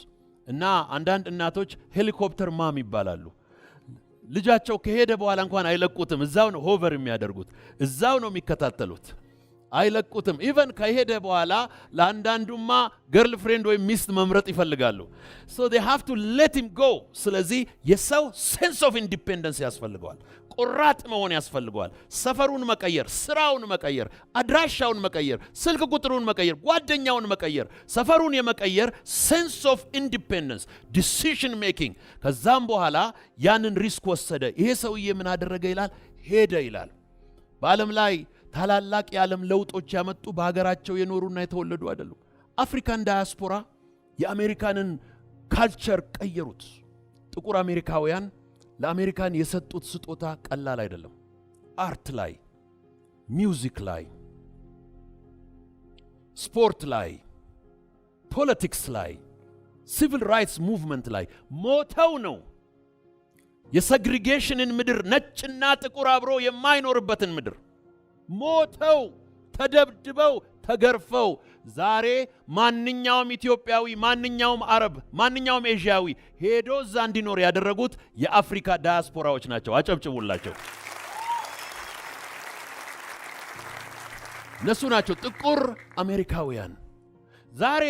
Speaker 1: እና አንዳንድ እናቶች ሄሊኮፕተር ማም ይባላሉ። ልጃቸው ከሄደ በኋላ እንኳን አይለቁትም። እዛው ነው ሆቨር የሚያደርጉት፣ እዛው ነው የሚከታተሉት፣ አይለቁትም። ኢቨን ከሄደ በኋላ ለአንዳንዱማ ገርል ፍሬንድ ወይም ሚስት መምረጥ ይፈልጋሉ። so they have to let him go። ስለዚህ የሰው ሴንስ ኦፍ ኢንዲፔንደንስ ያስፈልገዋል። ቁራጥ መሆን ያስፈልገዋል። ሰፈሩን መቀየር፣ ስራውን መቀየር፣ አድራሻውን መቀየር፣ ስልክ ቁጥሩን መቀየር፣ ጓደኛውን መቀየር፣ ሰፈሩን የመቀየር ሴንስ ኦፍ ኢንዲፔንደንስ፣ ዲሲሽን ሜኪንግ። ከዛም በኋላ ያንን ሪስክ ወሰደ። ይሄ ሰውዬ ምን አደረገ ይላል? ሄደ ይላል። በዓለም ላይ ታላላቅ የዓለም ለውጦች ያመጡ በሀገራቸው የኖሩና የተወለዱ አይደሉም። አፍሪካን ዳያስፖራ የአሜሪካንን ካልቸር ቀየሩት። ጥቁር አሜሪካውያን ለአሜሪካን የሰጡት ስጦታ ቀላል አይደለም። አርት ላይ፣ ሚውዚክ ላይ፣ ስፖርት ላይ፣ ፖለቲክስ ላይ፣ ሲቪል ራይትስ ሙቭመንት ላይ ሞተው ነው የሴግሪጌሽንን ምድር ነጭና ጥቁር አብሮ የማይኖርበትን ምድር ሞተው ተደብድበው ተገርፈው ዛሬ ማንኛውም ኢትዮጵያዊ ማንኛውም አረብ ማንኛውም ኤዥያዊ ሄዶ እዛ እንዲኖር ያደረጉት የአፍሪካ ዳያስፖራዎች ናቸው። አጨብጭቡላቸው። እነሱ ናቸው ጥቁር አሜሪካውያን። ዛሬ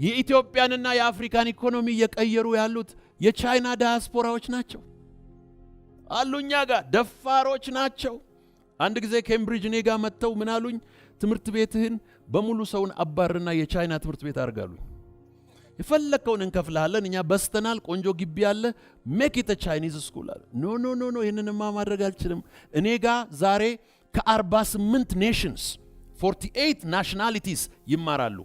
Speaker 1: የኢትዮጵያንና የአፍሪካን ኢኮኖሚ እየቀየሩ ያሉት የቻይና ዳያስፖራዎች ናቸው። አሉኛ ጋር ደፋሮች ናቸው። አንድ ጊዜ ኬምብሪጅ እኔ ጋር መጥተው ምን አሉኝ? ትምህርት ቤትህን በሙሉ ሰውን አባርና የቻይና ትምህርት ቤት አድርጋሉኝ። የፈለከውን እንከፍልሃለን፣ እኛ በስተናል፣ ቆንጆ ግቢ አለ፣ ሜክ ኢት ቻይኒዝ ስኩል አለ። ኖ ኖ ኖ ኖ፣ ይህንንማ ማድረግ አልችልም። እኔ ጋር ዛሬ ከ48 ኔሽንስ 48 ናሽናሊቲስ ይማራሉ።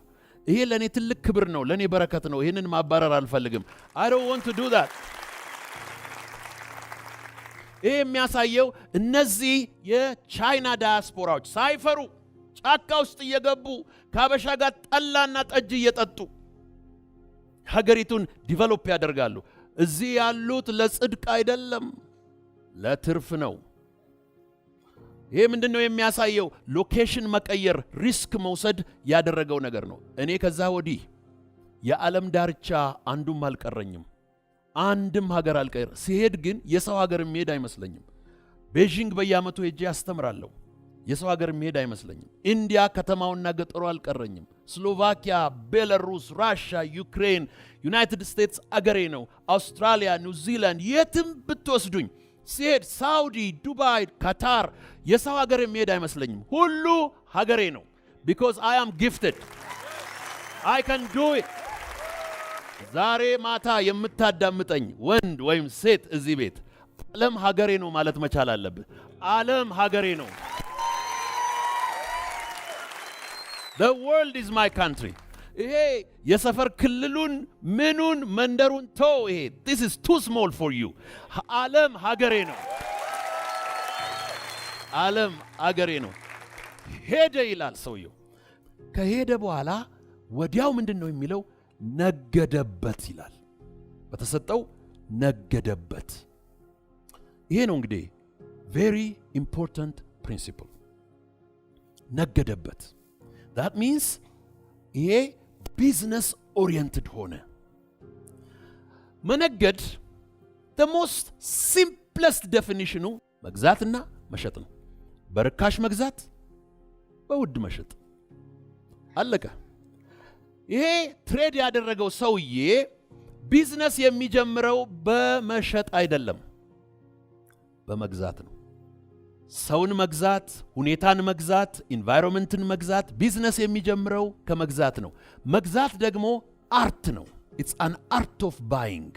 Speaker 1: ይሄ ለእኔ ትልቅ ክብር ነው፣ ለእኔ በረከት ነው። ይህንን ማባረር አልፈልግም። I don't want to do that። ይሄ የሚያሳየው እነዚህ የቻይና ዳያስፖራዎች ሳይፈሩ ጫካ ውስጥ እየገቡ ከአበሻ ጋር ጠላና ጠጅ እየጠጡ ሀገሪቱን ዲቨሎፕ ያደርጋሉ። እዚህ ያሉት ለጽድቅ አይደለም፣ ለትርፍ ነው። ይሄ ምንድነው የሚያሳየው? ሎኬሽን መቀየር፣ ሪስክ መውሰድ ያደረገው ነገር ነው። እኔ ከዛ ወዲህ የዓለም ዳርቻ አንዱም አልቀረኝም፣ አንድም ሀገር አልቀር። ሲሄድ ግን የሰው ሀገር የሚሄድ አይመስለኝም። ቤጂንግ በየዓመቱ ሄጄ ያስተምራለሁ። የሰው ሀገር የሚሄድ አይመስለኝም። ኢንዲያ ከተማውና ገጠሩ አልቀረኝም። ስሎቫኪያ፣ ቤላሩስ፣ ራሽያ፣ ዩክሬን፣ ዩናይትድ ስቴትስ አገሬ ነው። አውስትራሊያ፣ ኒውዚላንድ፣ የትም ብትወስዱኝ ሲሄድ ሳውዲ፣ ዱባይ፣ ካታር የሰው ሀገር የሚሄድ አይመስለኝም። ሁሉ ሀገሬ ነው። ቢኮዝ አይ አም ጊፍትድ አይ ካን ዱ ኢት። ዛሬ ማታ የምታዳምጠኝ ወንድ ወይም ሴት እዚህ ቤት ዓለም ሀገሬ ነው ማለት መቻል አለብህ። ዓለም ሀገሬ ነው። The world is my country። ይሄ የሰፈር ክልሉን ምኑን መንደሩን ተው። ይሄ this is too small for you። ዓለም ሀገሬ ነው። ዓለም ሀገሬ ነው። ሄደ ይላል ሰውየው። ከሄደ በኋላ ወዲያው ምንድን ነው የሚለው? ነገደበት ይላል። በተሰጠው ነገደበት። ይሄ ነው እንግዲህ very important principle። ነገደበት። that means ይሄ ቢዝነስ ኦሪየንትድ ሆነ። መነገድ the most simplest definition መግዛትና መሸጥ ነው። በርካሽ መግዛት፣ በውድ መሸጥ፣ አለቀ። ይሄ ትሬድ ያደረገው ሰውዬ ቢዝነስ የሚጀምረው በመሸጥ አይደለም፣ በመግዛት ነው። ሰውን መግዛት፣ ሁኔታን መግዛት፣ ኢንቫይሮንመንትን መግዛት። ቢዝነስ የሚጀምረው ከመግዛት ነው። መግዛት ደግሞ አርት ነው። ኢትስ አን አርት ኦፍ ባይንግ።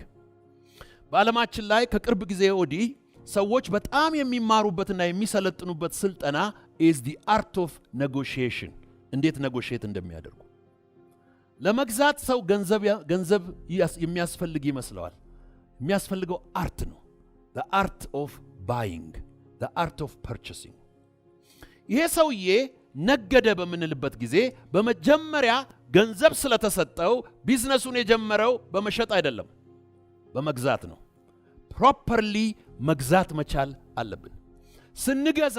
Speaker 1: በዓለማችን ላይ ከቅርብ ጊዜ ወዲህ ሰዎች በጣም የሚማሩበትና የሚሰለጥኑበት ስልጠና ኢዝ ዲ አርት ኦፍ ኔጎሺዬሽን፣ እንዴት ኔጎሺዬት እንደሚያደርጉ። ለመግዛት ሰው ገንዘብ የሚያስፈልግ ይመስለዋል። የሚያስፈልገው አርት ነው። the art of buying, the art of purchasing። ይሄ ሰውዬ ነገደ በምንልበት ጊዜ በመጀመሪያ ገንዘብ ስለተሰጠው ቢዝነሱን የጀመረው በመሸጥ አይደለም፣ በመግዛት ነው። ፕሮፐርሊ መግዛት መቻል አለብን። ስንገዛ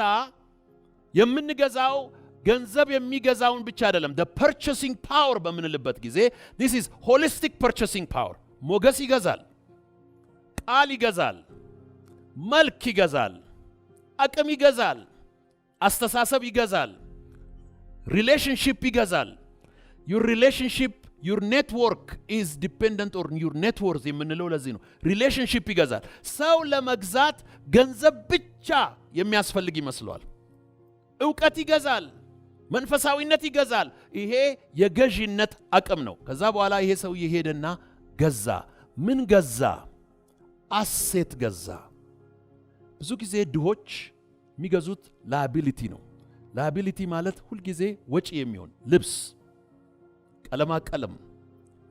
Speaker 1: የምንገዛው ገንዘብ የሚገዛውን ብቻ አይደለም። the purchasing power በምንልበት ጊዜ this is holistic purchasing power። ሞገስ ይገዛል፣ ቃል ይገዛል፣ መልክ ይገዛል፣ አቅም ይገዛል፣ አስተሳሰብ ይገዛል፣ ሪሌሽንሺፕ ይገዛል። your relationship, your network is dependent on your net worth የምንለው ለዚህ ነው። ሪሌሽንሺፕ ይገዛል። ሰው ለመግዛት ገንዘብ ብቻ የሚያስፈልግ ይመስለዋል። ዕውቀት ይገዛል፣ መንፈሳዊነት ይገዛል። ይሄ የገዢነት አቅም ነው። ከዛ በኋላ ይሄ ሰው የሄደና ገዛ። ምን ገዛ? አሴት ገዛ። ብዙ ጊዜ ድሆች የሚገዙት ላያቢሊቲ ነው። ላያቢሊቲ ማለት ሁልጊዜ ወጪ የሚሆን ልብስ፣ ቀለማ ቀለም፣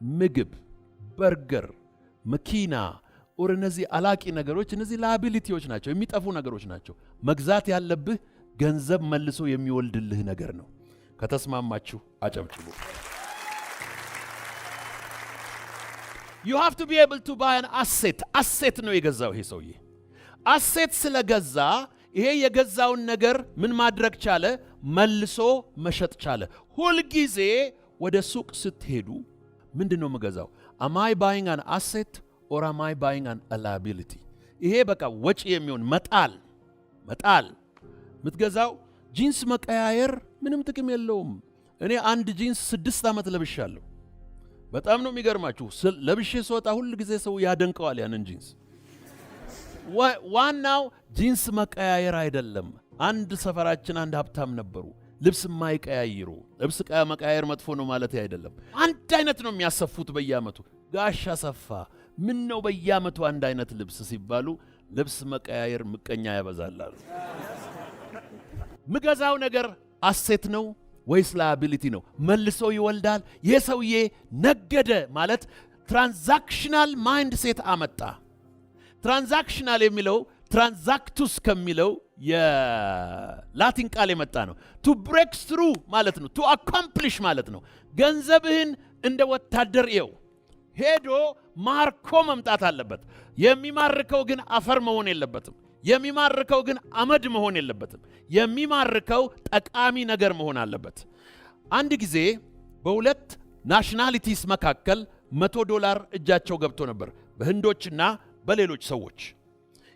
Speaker 1: ምግብ፣ በርገር፣ መኪና ኦር እነዚህ አላቂ ነገሮች፣ እነዚህ ላያቢሊቲዎች ናቸው፣ የሚጠፉ ነገሮች ናቸው። መግዛት ያለብህ ገንዘብ መልሶ የሚወልድልህ ነገር ነው። ከተስማማችሁ አጨብጭቡ። You have to be able to buy an asset። አሴት ነው የገዛው ይሄ ሰውዬ። አሴት ስለገዛ ይሄ የገዛውን ነገር ምን ማድረግ ቻለ? መልሶ መሸጥ ቻለ። ሁል ጊዜ ወደ ሱቅ ስትሄዱ ምንድነው የምገዛው? am I buying an asset or am I buying an liability? ይሄ በቃ ወጪ የሚሆን መጣል ምትገዛው ጂንስ መቀያየር ምንም ጥቅም የለውም። እኔ አንድ ጂንስ 6 ዓመት ለብሻለሁ። በጣም ነው የሚገርማችሁ። ለብሼ ስወጣ ሁሉ ጊዜ ሰው ያደንቀዋል ያንን ጂንስ። ዋናው ጂንስ መቀያየር አይደለም። አንድ ሰፈራችን አንድ ሀብታም ነበሩ፣ ልብስ የማይቀያይሩ። ልብስ መቀያየር መጥፎ ነው ማለት አይደለም። አንድ አይነት ነው የሚያሰፉት በየዓመቱ። ጋሽ አሰፋ ምን ነው በየዓመቱ አንድ አይነት ልብስ ሲባሉ ልብስ መቀያየር ምቀኛ ያበዛላሉ። ምገዛው ነገር አሴት ነው ወይስ ላያቢሊቲ ነው? መልሶ ይወልዳል። ይሄ ሰውዬ ነገደ ማለት ትራንዛክሽናል ማይንድ ሴት አመጣ። ትራንዛክሽናል የሚለው ትራንዛክቱስ ከሚለው የላቲን ቃል የመጣ ነው። ቱ ብሬክ ትሩ ማለት ነው። ቱ አኮምፕሊሽ ማለት ነው። ገንዘብህን እንደ ወታደር ይው ሄዶ ማርኮ መምጣት አለበት። የሚማርከው ግን አፈር መሆን የለበትም። የሚማርከው ግን አመድ መሆን የለበትም። የሚማርከው ጠቃሚ ነገር መሆን አለበት። አንድ ጊዜ በሁለት ናሽናሊቲስ መካከል $100 እጃቸው ገብቶ ነበር፣ በህንዶችና በሌሎች ሰዎች።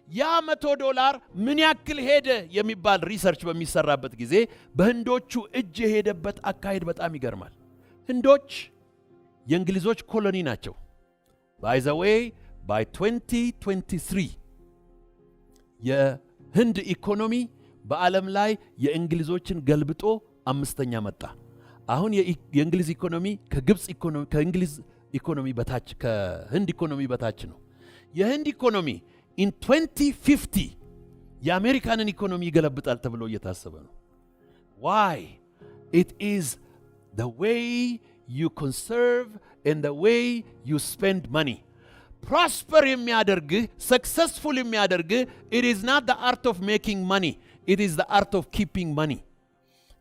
Speaker 1: ያ $100 ምን ያክል ሄደ የሚባል ሪሰርች በሚሰራበት ጊዜ በህንዶቹ እጅ የሄደበት አካሄድ በጣም ይገርማል። ህንዶች የእንግሊዞች ኮሎኒ ናቸው። by the way by 2023 የህንድ ኢኮኖሚ በዓለም ላይ የእንግሊዞችን ገልብጦ 5ኛ መጣ። አሁን የእንግሊዝ ኢኮኖሚ ከእንግሊዝ ኢኮኖሚ በታች ከህንድ ኢኮኖሚ በታች ነው። የህንድ ኢኮኖሚ in 2050 የአሜሪካንን ኢኮኖሚ ይገለብጣል ተብሎ እየታሰበ ነው። why? It is the way you conserve and the way you spend money. prosper የሚያደርግህ successful የሚያደርግህ it is not the art of making money, it is the art of keeping money.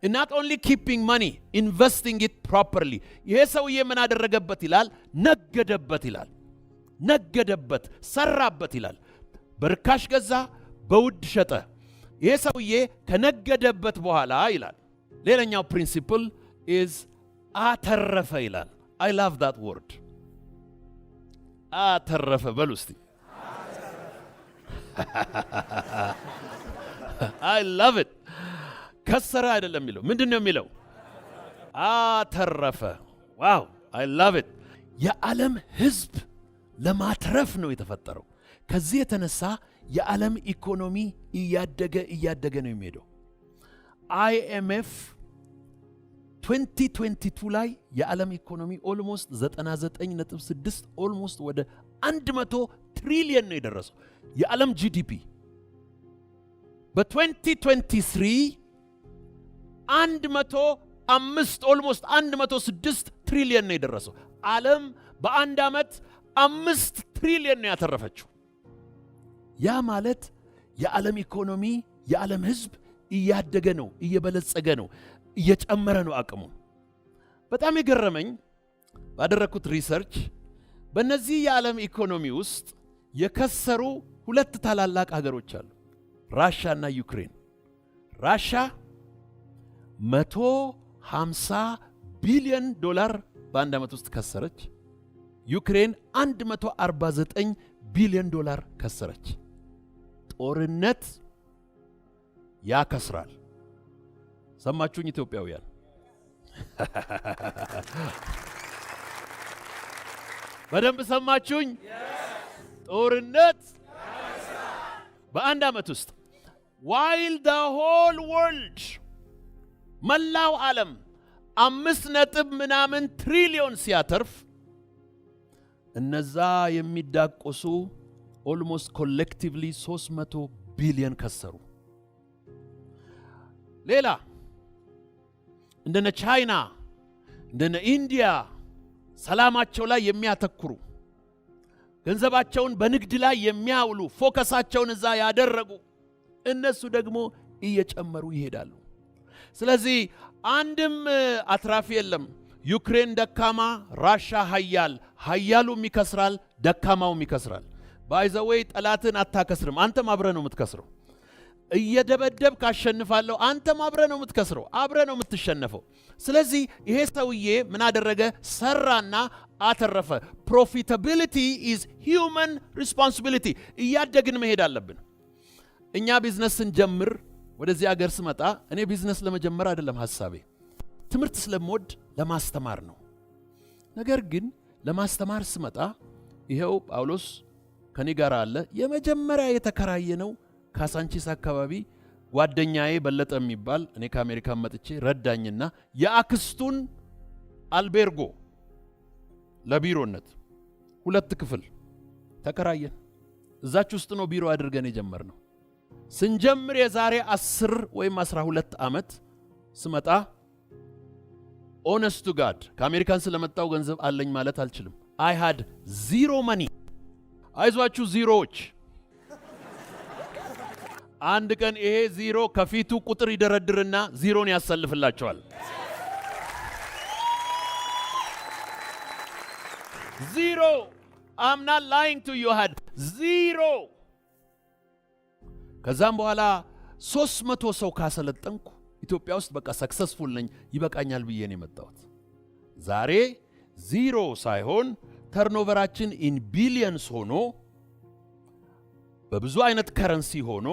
Speaker 1: And not only keeping money, investing it properly. ይሄ ሰውዬ ምን አደረገበት ይላል? ነገደበት ይላል። ነገደበት፣ ሰራበት ይላል። በርካሽ ገዛ፣ በውድ ሸጠ። ይሄ ሰውዬ ከነገደበት በኋላ ይላል ሌላኛው ፕሪንሲፕል is አተረፈ ይላል። I love that word. አተረፈ በሉ እስቲ። I love it. ከሰረ አይደለም የሚለው። ምንድነው የሚለው? አተረፈ። ዋው I love it. የዓለም ህዝብ ለማትረፍ ነው የተፈጠረው። ከዚህ የተነሳ የዓለም ኢኮኖሚ እያደገ ነው የሚሄደው። IMF 2022 ላይ የዓለም ኢኮኖሚ ኦልሞስት 99.6 ኦልሞስት ወደ 100 ትሪሊየን ነው የደረሰው የዓለም GDP። በ2023 105 ኦልሞስት 106 ትሪሊየን ነው የደረሰው። ዓለም በአንድ ዓመት 5 ትሪሊየን ነው ያተረፈችው። ያ ማለት የዓለም ኢኮኖሚ የዓለም ህዝብ እያደገ ነው፣ እየበለጸገ ነው፣ እየጨመረ ነው አቅሙ። በጣም የገረመኝ ባደረኩት ሪሰርች በእነዚህ የዓለም ኢኮኖሚ ውስጥ የከሰሩ 2 ታላላቅ ሀገሮች አሉ፣ ራሻ እና ዩክሬን። ራሻ $150 ቢሊዮን በአንድ ዓመት ውስጥ ከሰረች። ዩክሬን $149 ቢሊዮን ከሰረች። ጦርነት ያከስራል። ሰማችሁኝ ኢትዮጵያውያን? በደንብ ሰማችሁኝ? ጦርነት በአንድ ዓመት ውስጥ while the whole world መላው ዓለም 5 ትሪሊዮን ሲያተርፍ እነዛ የሚዳቆሱ ኦልሞስት ኮሌክቲቭሊ 300 ቢሊዮን ከሰሩ። ሌላ እንደነ ቻይና እንደነ ኢንዲያ ሰላማቸው ላይ የሚያተኩሩ ገንዘባቸውን በንግድ ላይ የሚያውሉ ፎከሳቸውን እዛ ያደረጉ እነሱ ደግሞ እየጨመሩ ይሄዳሉ። ስለዚህ አንድም አትራፊ የለም። ዩክሬን ደካማ፣ ራሻ ኃያል፣ ኃያሉም ይከስራል፣ ደካማውም ይከስራል። ባይዘዌይ ጠላትን አታከስርም፣ አንተም አብረህ ነው የምትከስረው። እየደበደብ ካሸንፋለሁ፣ አንተም አብረህ ነው የምትከስረው፣ አብረህ ነው የምትሸነፈው። ስለዚህ ይሄ ሰውዬ ምን አደረገ? ሰራና አተረፈ። ፕሮፊታቢሊቲ ኢዝ ሂውመን ሪስፖንሲቢሊቲ። እያደግን መሄድ አለብን። እኛ ቢዝነስ ስንጀምር ወደዚህ ሀገር ስመጣ እኔ ቢዝነስ ለመጀመር አይደለም ሐሳቤ፣ ትምህርት ስለምወድ ለማስተማር ነው። ነገር ግን ለማስተማር ስመጣ ይሄው ጳውሎስ ከኔ ጋር አለ። የመጀመሪያ የተከራየ ነው ካሳንቺስ አካባቢ ጓደኛዬ በለጠ የሚባል እኔ ከአሜሪካ መጥቼ ረዳኝና የአክስቱን አልቤርጎ ለቢሮነት 2 ክፍል ተከራየን። እዛች ውስጥ ነው ቢሮ አድርገን የጀመርነው። ስንጀምር የዛሬ 10 ወይም 12 ዓመት ስመጣ ኦነስት ቱ ጋድ ከአሜሪካን ስለመጣው ገንዘብ አለኝ ማለት አልችልም። I had zero money። አይዟችሁ ዚሮዎች፣ አንድ ቀን ይሄ ዚሮ ከፊቱ ቁጥር ይደረድርና ዚሮን ያሰልፍላቸዋል። ዚሮ I'm not lying to you, I had zero። ከዛም በኋላ 300 ሰው ካሰለጠንኩ ኢትዮጵያ ውስጥ በቃ ሰክሰስፉል ነኝ ይበቃኛል ብዬ ነው የመጣሁት። ዛሬ ዚሮ ሳይሆን ተርኖቨራችን ኢን ቢሊየንስ ሆኖ በብዙ አይነት ከረንሲ ሆኖ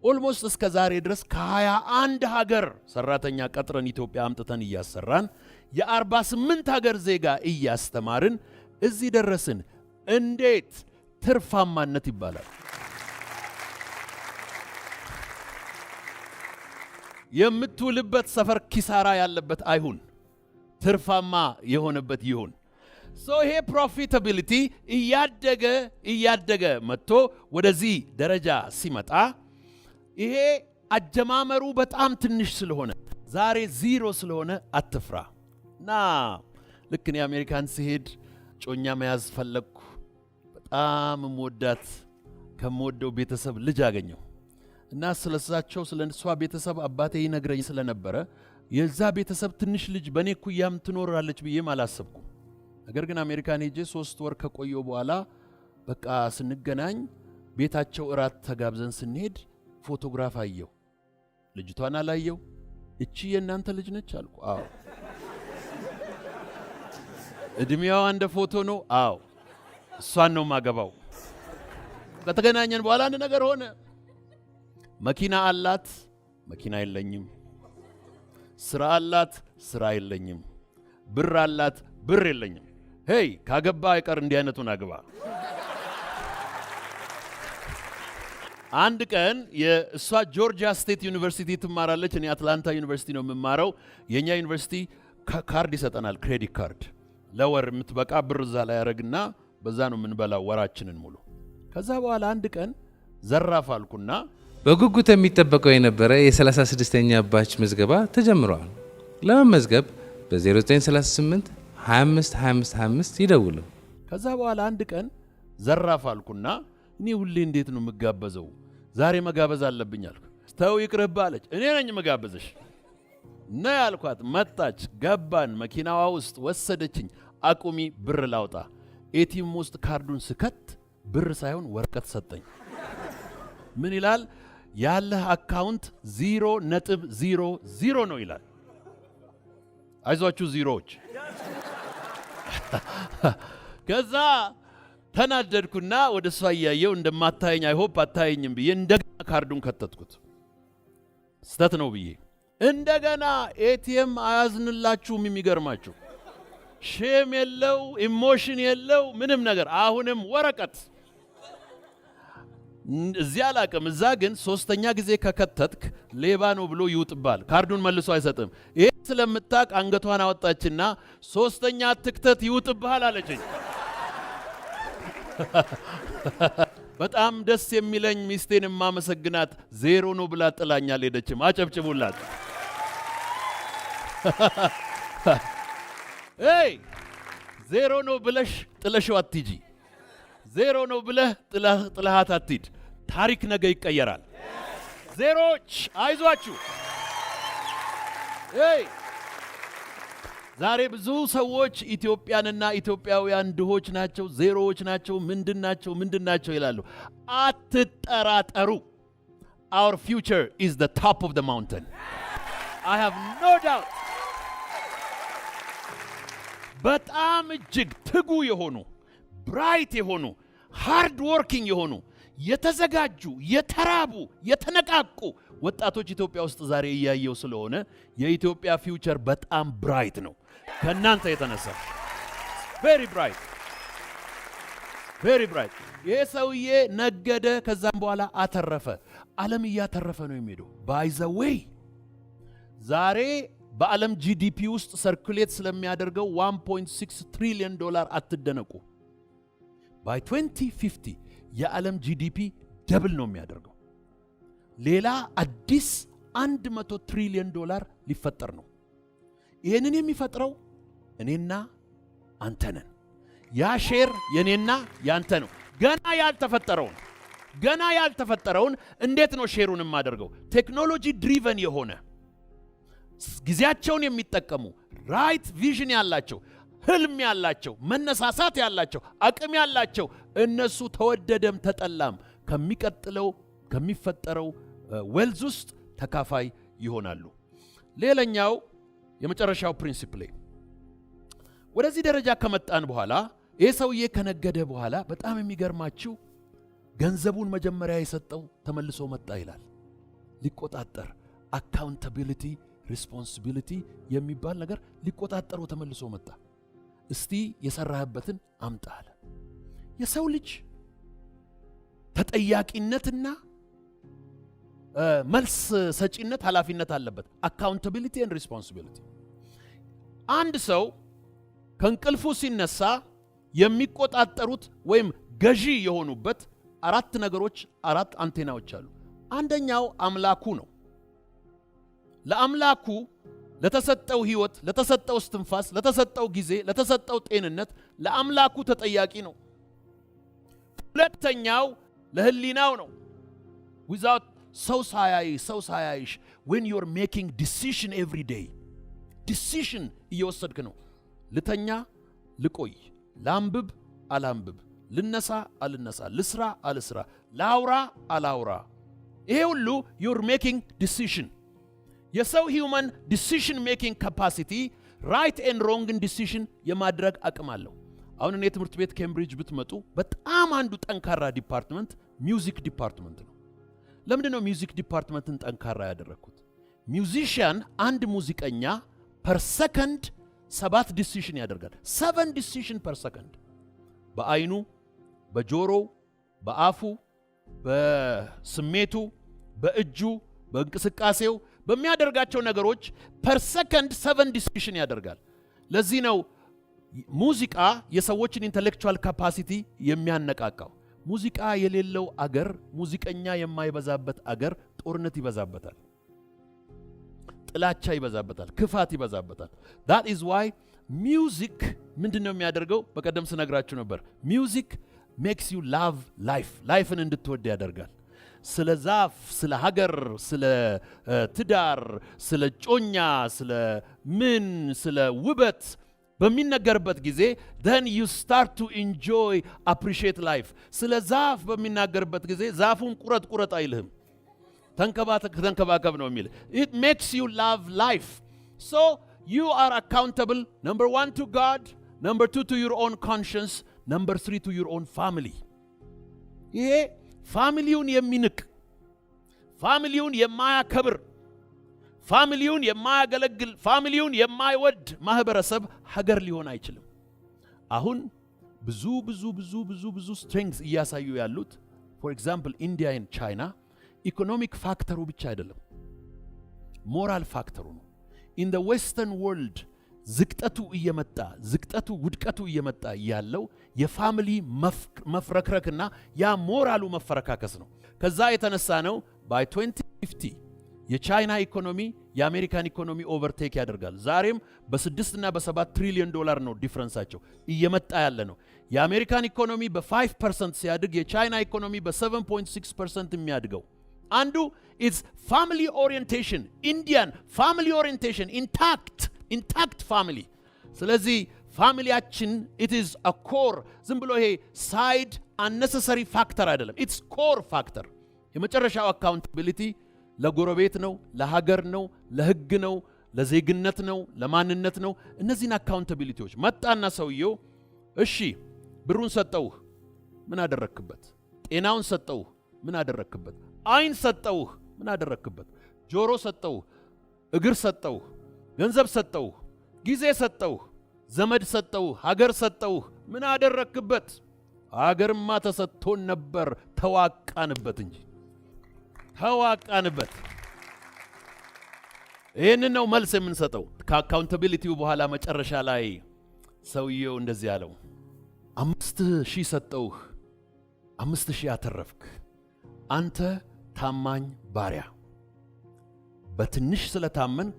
Speaker 1: ኦልሞስት እስከ ዛሬ ድረስ ከ21 ሀገር ሰራተኛ ቀጥረን ኢትዮጵያ አምጥተን እያሰራን የ48 ሀገር ዜጋ እያስተማርን እዚህ ደረስን። እንዴት? ትርፋማነት ይባላል። የምትውልበት ሰፈር ኪሳራ ያለበት አይሁን፣ ትርፋማ የሆነበት ይሁን። ይሄ ፕሮፊታቢሊቲ እያደገ መጥቶ ወደዚህ ደረጃ ሲመጣ ይሄ አጀማመሩ በጣም ትንሽ ስለሆነ ዛሬ ዚሮ ስለሆነ አትፍራ። እና ልክ እኔ አሜሪካን ሲሄድ ጮኛ መያዝ ፈለግኩ። በጣም የምወዳት ከምወደው ቤተሰብ ልጅ አገኘው እና ስለሳቸው ስለሷ ቤተሰብ አባቴ ይነግረኝ ስለነበረ የዛ ቤተሰብ ትንሽ ልጅ በኔ ኩያም ትኖራለች ብዬም አላሰብኩም። ነገር ግን አሜሪካን ሄጄ 3 ወር ከቆየው በኋላ በቃ ስንገናኝ ቤታቸው እራት ተጋብዘን ስንሄድ ፎቶግራፍ አየው። ልጅቷን አላየው። እቺ የእናንተ ልጅ ነች አልኩ። አዎ። እድሜዋ እንደ ፎቶ ነው። አዎ፣ እሷን ነው ማገባው። ከተገናኘን በኋላ አንድ ነገር ሆነ። መኪና አላት፣ መኪና የለኝም። ስራ አላት፣ ስራ የለኝም። ብር አላት፣ ብር የለኝም። ሄይ ካገባ አይቀር እንዲህ አይነቱን አግባ። አንድ ቀን የእሷ ጆርጂያ ስቴት ዩኒቨርሲቲ ትማራለች፣ እኔ አትላንታ ዩኒቨርሲቲ ነው የምማረው። የኛ ዩኒቨርሲቲ ካርድ ይሰጠናል፣ ክሬዲት ካርድ ለወር የምትበቃ ብር እዛ ላይ ያደርግና በዛ ነው የምንበላው ወራችንን ሙሉ። ከዛ በኋላ አንድ ቀን ዘራፍ አልኩና
Speaker 2: በጉጉት የሚጠበቀው የነበረ የ36ኛ ባች ምዝገባ ተጀምሯል። ለመመዝገብ በ0938 25 25 25 ይደውሉ።
Speaker 1: ከዛ በኋላ አንድ ቀን ዘራፍ አልኩና እኔ ሁሌ እንዴት ነው የምጋበዘው? ዛሬ መጋበዝ አለብኝ አልኩ። ተው ይቅርብ አለች። እኔ ነኝ መጋበዝሽ ነይ አልኳት። መጣች፣ ገባን፣ መኪናዋ ውስጥ ወሰደችኝ። አቁሚ ብር ላውጣ። ኤቲኤም ውስጥ ካርዱን ስከት ብር ሳይሆን ወረቀት ሰጠኝ። ምን ይላል? ያለህ አካውንት 0.00 ነው ይላል። አይዟችሁ ዚሮዎች። ከዛ ተናደድኩና ወደ እሷ እያየው እንደማታየኝ አይሆፕ አታየኝም ብዬ እንደገና ካርዱን ከተትኩት። ስተት ነው ብዬ እንደገና ኤቲኤም አያዝንላችሁም። የሚገርማችሁ ሼም የለው ኢሞሽን የለው ምንም ነገር። አሁንም ወረቀት እዚያ አላቅም። እዛ ግን 3ኛ ጊዜ ከከተትክ ሌባ ነው ብሎ ይውጥባል። ካርዱን መልሶ አይሰጥም። ይሄ ስለምታቅ አንገቷን አወጣችና 3ኛ ትክተት ይውጥብሃል አለችኝ። በጣም ደስ የሚለኝ ሚስቴን ማመሰግናት 0 ነው ብላ ጥላኛል ሄደችም። አጨብጭቡላት። ኤይ 0 ነው ብለሽ ጥለሽው አትጂ። 0 ነው ብለህ ጥለሃት አትሂድ። ታሪክ ነገ ይቀየራል። ዜሮች አይዟችሁ። ኤይ ዛሬ ብዙ ሰዎች ኢትዮጵያንና ኢትዮጵያውያን ድሆች ናቸው፣ ዜሮዎች ናቸው፣ ምንድናቸው ይላሉ። አትጠራጠሩ። Our future is the top of the mountain. I have no doubt. በጣም እጅግ ትጉ የሆኑ ብራይት የሆኑ ሃርድ ወርኪንግ የሆኑ የተዘጋጁ የተራቡ የተነቃቁ ወጣቶች ኢትዮጵያ ውስጥ ዛሬ እያየው ስለሆነ የኢትዮጵያ ፊውቸር በጣም ብራይት ነው። ከናንተ የተነሳ very bright. ይሄ ሰውዬ ነገደ፣ ከዛም በኋላ አተረፈ። ዓለም እያተረፈ ነው የሚሄደው። by the way ዛሬ በዓለም ጂዲፒ ውስጥ ሰርኩሌት ስለሚያደርገው 1.6 ትሪሊዮን ዶላር አትደነቁ። by 2050 የዓለም ጂዲፒ ደብል ነው የሚያደርገው። ሌላ አዲስ 100 ትሪሊዮን ዶላር ሊፈጠር ነው። ይህንን የሚፈጥረው እኔና አንተ ነን። ያ ሼር የኔና ያንተ ነው። ገና ያልተፈጠረውን እንዴት ነው ሼሩን የማደርገው? ቴክኖሎጂ ድሪቨን የሆነ ጊዜያቸውን የሚጠቀሙ ራይት ቪዥን ያላቸው፣ ህልም ያላቸው፣ መነሳሳት ያላቸው፣ አቅም ያላቸው እነሱ ተወደደም ተጠላም ከሚፈጠረው ዌልዝ ውስጥ ተካፋይ ይሆናሉ። ሌላኛው የመጨረሻው ፕሪንሲፕል ወደዚህ ደረጃ ከመጣን በኋላ ይህ ሰውዬ ከነገደ በኋላ በጣም የሚገርማችሁ ገንዘቡን መጀመሪያ የሰጠው ተመልሶ መጣ ይላል። ሊቆጣጠር አካውንታቢሊቲ ሪስፖንሲቢሊቲ የሚባል ነገር ሊቆጣጠረው ተመልሶ መጣ። እስቲ የሰራህበትን አምጣ አለ። የሰው ልጅ ተጠያቂነትና መልስ ሰጪነት ኃላፊነት አለበት። አካውንታቢሊቲ ኤንድ ሪስፖንሲቢሊቲ። አንድ ሰው ከእንቅልፉ ሲነሳ የሚቆጣጠሩት ወይም ገዢ የሆኑበት አራት ነገሮች፣ አራት አንቴናዎች አሉ። አንደኛው አምላኩ ነው። ለአምላኩ ለተሰጠው ህይወት፣ ለተሰጠው እስትንፋስ፣ ለተሰጠው ጊዜ፣ ለተሰጠው ጤንነት ለአምላኩ ተጠያቂ ነው። ሁለተኛው ለህሊናው ነው። without ሰው ሳያይሽ when you're making decision every day decision እየወሰድክ ነው። ልተኛ ልቆይ፣ ላንብብ አላንብብ፣ ልነሳ አልነሳ፣ ልስራ አልስራ፣ ላውራ አላውራ፣ ይሄ ሁሉ you're making decision። የሰው human decision making capacity right and wrong decision የማድረግ አቅም አለው። አሁን እኔ ትምህርት ቤት ኬምብሪጅ ብትመጡ በጣም አንዱ ጠንካራ ዲፓርትመንት ሚውዚክ ዲፓርትመንት ነው። ለምንድን ነው ሚውዚክ ዲፓርትመንትን ጠንካራ ያደረኩት? ሚውዚሽያን አንድ ሙዚቀኛ ፐር ሰከንድ 7 ዲሲሽን ያደርጋል። 7 ዲሲሽን ፐር ሰከንድ። በአይኑ፣ በጆሮው፣ በአፉ፣ በስሜቱ፣ በእጁ፣ በእንቅስቃሴው፣ በሚያደርጋቸው ነገሮች ፐር ሰከንድ 7 ዲሲሽን ያደርጋል። ለዚህ ነው ሙዚቃ የሰዎችን ኢንተሌክቹዋል ካፓሲቲ የሚያነቃቃው። ሙዚቃ የሌለው አገር፣ ሙዚቀኛ የማይበዛበት አገር ጦርነት ይበዛበታል፣ ጥላቻ ይበዛበታል፣ ክፋት ይበዛበታል። that is why music ምንድነው የሚያደርገው? በቀደም ስነግራችሁ ነበር። music makes you love lifeን እንድትወድ ያደርጋል። ስለ ዛፍ፣ ስለ ሀገር፣ ስለ ትዳር፣ ስለ ጮኛ፣ ስለ ውበት በሚነገርበት ጊዜ then you start to enjoy appreciate life። ስለ ዛፍ በሚናገርበት ጊዜ ዛፉን ቁረጥ አይልህም፣ ተንከባከብ ነው የሚል። it makes you love life. so you are accountable, number 1 to God, number 2 to your own conscience, number 3 to your own family። ይሄ ፋሚሊውን የሚንቅ፣ ፋሚሊውን የማያከብር፣ ፋሚሊውን የማያገለግል፣ ፋሚሊውን የማይወድ ማህበረሰብ ሀገር ሊሆን አይችልም። አሁን ብዙ ስትሬንግዝ እያሳዩ ያሉት for example ኢንዲያ and ቻይና ኢኮኖሚክ ፋክተሩ ብቻ አይደለም፣ ሞራል ፋክተሩ ነው። in the western world ዝቅጠቱ ውድቀቱ እየመጣ ያለው የፋሚሊ መፍረክረክና ያ ሞራሉ መፈረካከስ ነው። ከዛ የተነሳ ነው by 2050 የቻይና ኢኮኖሚ የአሜሪካን ኢኮኖሚ ኦቨርቴክ ያደርጋል። ዛሬም በ6 እና በ7 ትሪሊዮን ዶላር ነው ዲፈረንሳቸው እየመጣ ያለ ነው። የአሜሪካን ኢኮኖሚ በ5% ሲያድግ የቻይና ኢኮኖሚ በ7.6% የሚያድገው አንዱ is family orientation, Indian family orientation, intact family ስለዚህ ፋሚሊያችን it is a core ዝም ብሎ ይሄ ሳይድ unnecessary factor አይደለም it's core factor የመጨረሻው አካውንታቢሊቲ ለጎረቤት ነው ለሀገር ነው ለህግ ነው ለዜግነት ነው ለማንነት ነው እነዚህን አካውንታቢሊቲዎች መጣና ሰውየው እሺ ብሩን ሰጠውህ ምን አደረክበት ጤናውን ሰጠውህ ምን አደረክበት አይን ሰጠውህ ምን አደረክበት ጆሮ ሰጠውህ እግር ሰጠውህ ገንዘብ ሰጠውህ ጊዜ ሰጠውህ ዘመድ ሰጠውህ ሀገር ሰጠውህ ምን አደረክበት ሀገርማ ተሰጥቶን ነበር ተዋቃንበት እንጂ ተዋቃንበት ይሄንን ነው መልስ የምንሰጠው ከአካውንታቢሊቲው በኋላ መጨረሻ ላይ ሰውየው እንደዚህ ያለው 5000 ሰጠውህ 5000 አተረፍክ አንተ ታማኝ ባሪያ በትንሽ ስለታመንክ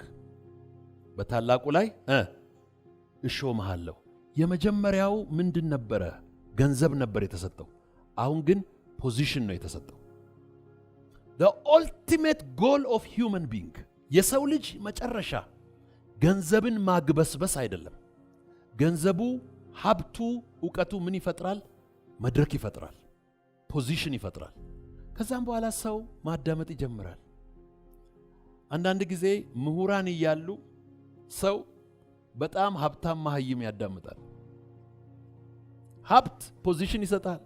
Speaker 1: በታላቁ ላይ እሾምሃለሁ የመጀመሪያው ምንድን ነበረ ገንዘብ ነበር የተሰጠው አሁን ግን ፖዚሽን ነው የተሰጠው the ultimate goal of human being የሰው ልጅ መጨረሻ ገንዘብን ማግበስበስ አይደለም ገንዘቡ ሀብቱ ዕውቀቱ ምን ይፈጥራል መድረክ ይፈጥራል ፖዚሽን ይፈጥራል ከዛም በኋላ ሰው ማዳመጥ ይጀምራል አንዳንድ ጊዜ ምሁራን ይያሉ ሰው በጣም ሀብታም ማህይም ያዳምጣል ሀብት ፖዚሽን ይሰጣል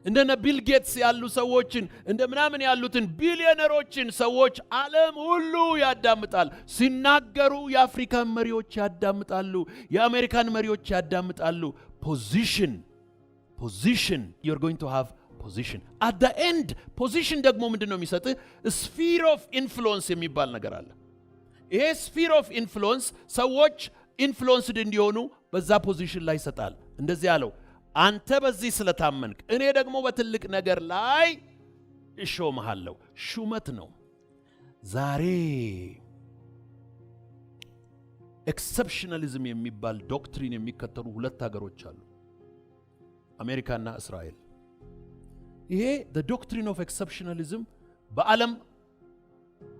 Speaker 1: እንደነ ቢል ጌትስ ያሉ ሰዎችን እንደ ምናምን ያሉትን ቢሊዮነሮችን ሰዎች ዓለም ሁሉ ያዳምጣል ሲናገሩ የአፍሪካን መሪዎች ያዳምጣሉ የአሜሪካን መሪዎች ያዳምጣሉ ፖዚሽን you're going to have position at the end position ደግሞ ምንድነው የሚሰጥ sphere of influence የሚባል ነገር አለ ይሄ sphere of influence ሰዎች influenced እንዲሆኑ በዛ ፖዚሽን ላይ ይሰጣል እንደዚህ ያለው አንተ በዚህ ስለታመንክ እኔ ደግሞ በትልቅ ነገር ላይ እሾምሃለሁ ሹመት ነው ዛሬ ኤክሰፕሽናሊዝም የሚባል ዶክትሪን የሚከተሉ ሁለት ሀገሮች አሉ አሜሪካና እስራኤል ይሄ the doctrine of exceptionalism በዓለም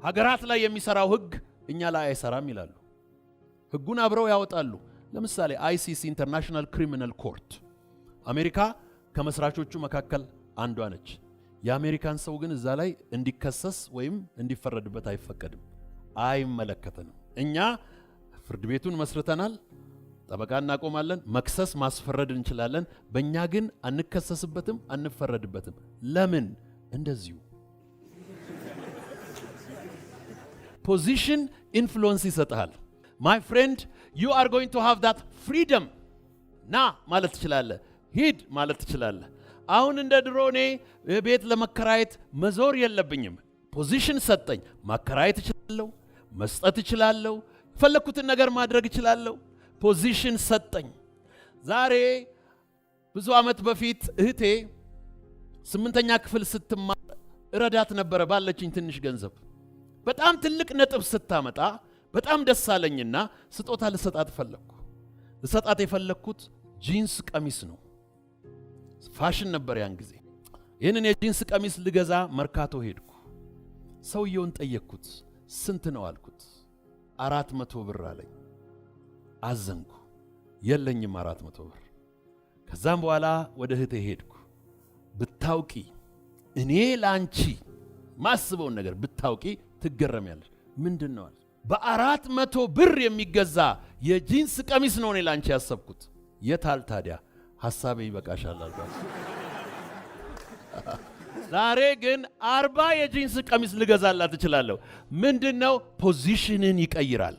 Speaker 1: ሀገራት ላይ የሚሰራው ህግ እኛ ላይ አይሰራም ይላሉ ህጉን አብረው ያወጣሉ ለምሳሌ ICC ኢንተርናሽናል ክሪሚናል ኮርት አሜሪካ ከመስራቾቹ መካከል አንዷ ነች የአሜሪካን ሰው ግን እዛ ላይ እንዲከሰስ ወይም እንዲፈረድበት አይፈቀድም አይመለከተንም እኛ ፍርድ ቤቱን መስርተናል ጠበቃ እናቆማለን መክሰስ ማስፈረድ እንችላለን በእኛ ግን አንከሰስበትም አንፈረድበትም ለምን እንደዚሁ ፖዚሽን ኢንፍሉዌንስ ይሰጣል my friend you are going to have that freedom ና ማለት ትችላለህ ሂድ ማለት ትችላለህ አሁን እንደ ድሮኔ ቤት ለመከራየት መዞር የለብኝም ፖዚሽን ሰጠኝ ማከራየት እችላለሁ መስጠት እችላለሁ ፈለኩትን ነገር ማድረግ እችላለሁ ፖዚሽን ሰጠኝ ዛሬ ብዙ አመት በፊት እህቴ 8ኛ ክፍል ስትማር እረዳት ነበር ባለችኝ ትንሽ ገንዘብ በጣም ትልቅ ነጥብ ስታመጣ በጣም ደስ አለኝና ስጦታ ልሰጣት ፈለኩ ልሰጣት የፈለኩት ጂንስ ቀሚስ ነው ፋሽን ነበር ያን ጊዜ ይሄንን የጂንስ ቀሚስ ልገዛ መርካቶ ሄድኩ ሰውየውን ጠየቅኩት ስንት ነው አልኩት 400 ብር አለኝ አዘንኩ የለኝም 400 ብር ከዛም በኋላ ወደ እህቴ ሄድኩ ብታውቂ እኔ ላንቺ ማስበውን ነገር ብታውቂ ትገረሚያለሽ ምንድነው በ400 ብር የሚገዛ የጂንስ ቀሚስ ነው እኔ ላንቺ ያሰብኩት የታል ታዲያ ሐሳቤ ይበቃሻል አልኳት ዛሬ ግን 40 የጂንስ ቀሚስ ልገዛላት እችላለሁ ምንድነው ፖዚሽንን ይቀይራል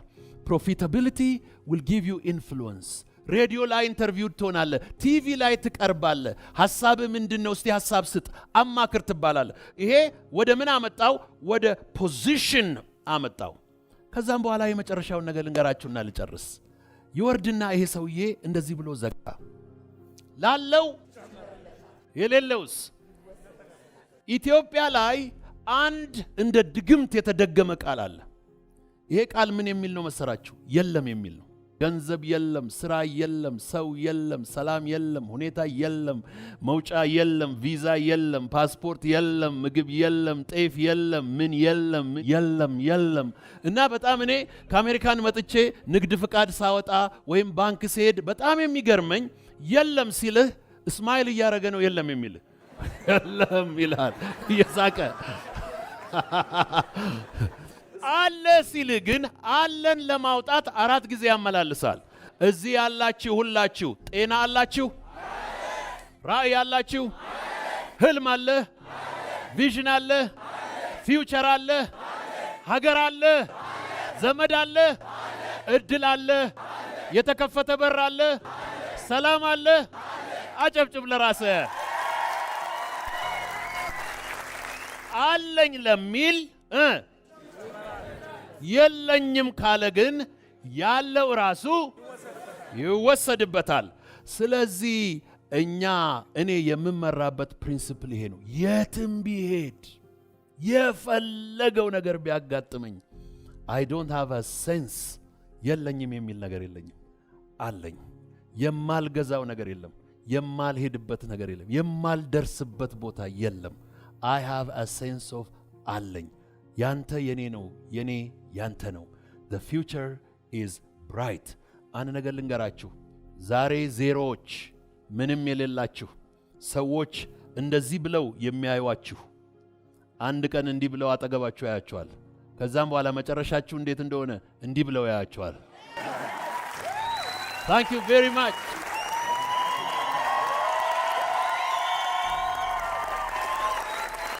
Speaker 1: profitability will give you influence ሬዲዮ ላይ ኢንተርቪው ትሆናለህ ቲቪ ላይ ትቀርባለህ ሐሳብ ምንድነው እስቲ ሐሳብ ስጥ አማክር ትባላለህ ይሄ ወደ ምን አመጣው ወደ ፖዚሽን አመጣው ከዛም በኋላ የመጨረሻውን ነገር ልንገራችሁና ልጨርስ ይወርድና ይሄ ሰውዬ እንደዚህ ብሎ ዘጋ ላለው የሌለውስ ኢትዮጵያ ላይ አንድ እንደ ድግምት የተደገመ ቃል አለ ይሄ ቃል ምን የሚል ነው መሰራችሁ የለም የሚል ነው ገንዘብ የለም፣ ስራ የለም፣ ሰው የለም፣ ሰላም የለም፣ ሁኔታ የለም፣ መውጫ የለም፣ ቪዛ የለም፣ ፓስፖርት የለም፣ ምግብ የለም፣ ጤፍ የለም፣ ምን የለም የለም። እና በጣም እኔ ከአሜሪካን መጥቼ ንግድ ፍቃድ ሳወጣ ወይም ባንክ ሲሄድ በጣም የሚገርመኝ የለም ሲልህ እስማኤል እያደረገ ነው የለም የሚልህ የለም ይላል እየሳቀ አለ ሲል ግን አለን ለማውጣት 4 ጊዜ ያመላልሳል። እዚህ ያላችሁ ሁላችሁ ጤና አላችሁ? ራእይ አላችሁ? ህልም አለ? ቪዥን አለ? ፊውቸር አለ? ሀገር አለ? ዘመድ አለ? እድል አለ? የተከፈተ በር አለ? ሰላም አለ? አጨብጭብ ለራስህ። አለኝ ለሚል የለኝም ካለ ግን ያለው ራሱ ይወሰድበታል። ስለዚህ እኔ የምመራበት ፕሪንሲፕል ይሄ ነው። የትም ቢሄድ የፈለገው ነገር ቢያጋጥመኝ I don't have a sense የለኝም የሚል ነገር የለኝም። አለኝ። የማልገዛው ነገር የለም። የማልሄድበት ነገር የለም። የማልደርስበት ቦታ የለም። I have a sense of አለኝ። ያንተ የኔ ነው፣ የኔ ያንተ ነው። The future is bright። አንድ ነገር ልንገራችሁ። ዛሬ ዜሮዎች ምንም የሌላችሁ ሰዎች እንደዚህ ብለው የሚያዩዋችሁ አንድ ቀን እንዲህ ብለው አጠገባችሁ ያያቸዋል። ከዛም በኋላ መጨረሻችሁ እንዴት እንደሆነ እንዲህ ብለው ያያቸዋል። Thank you very much።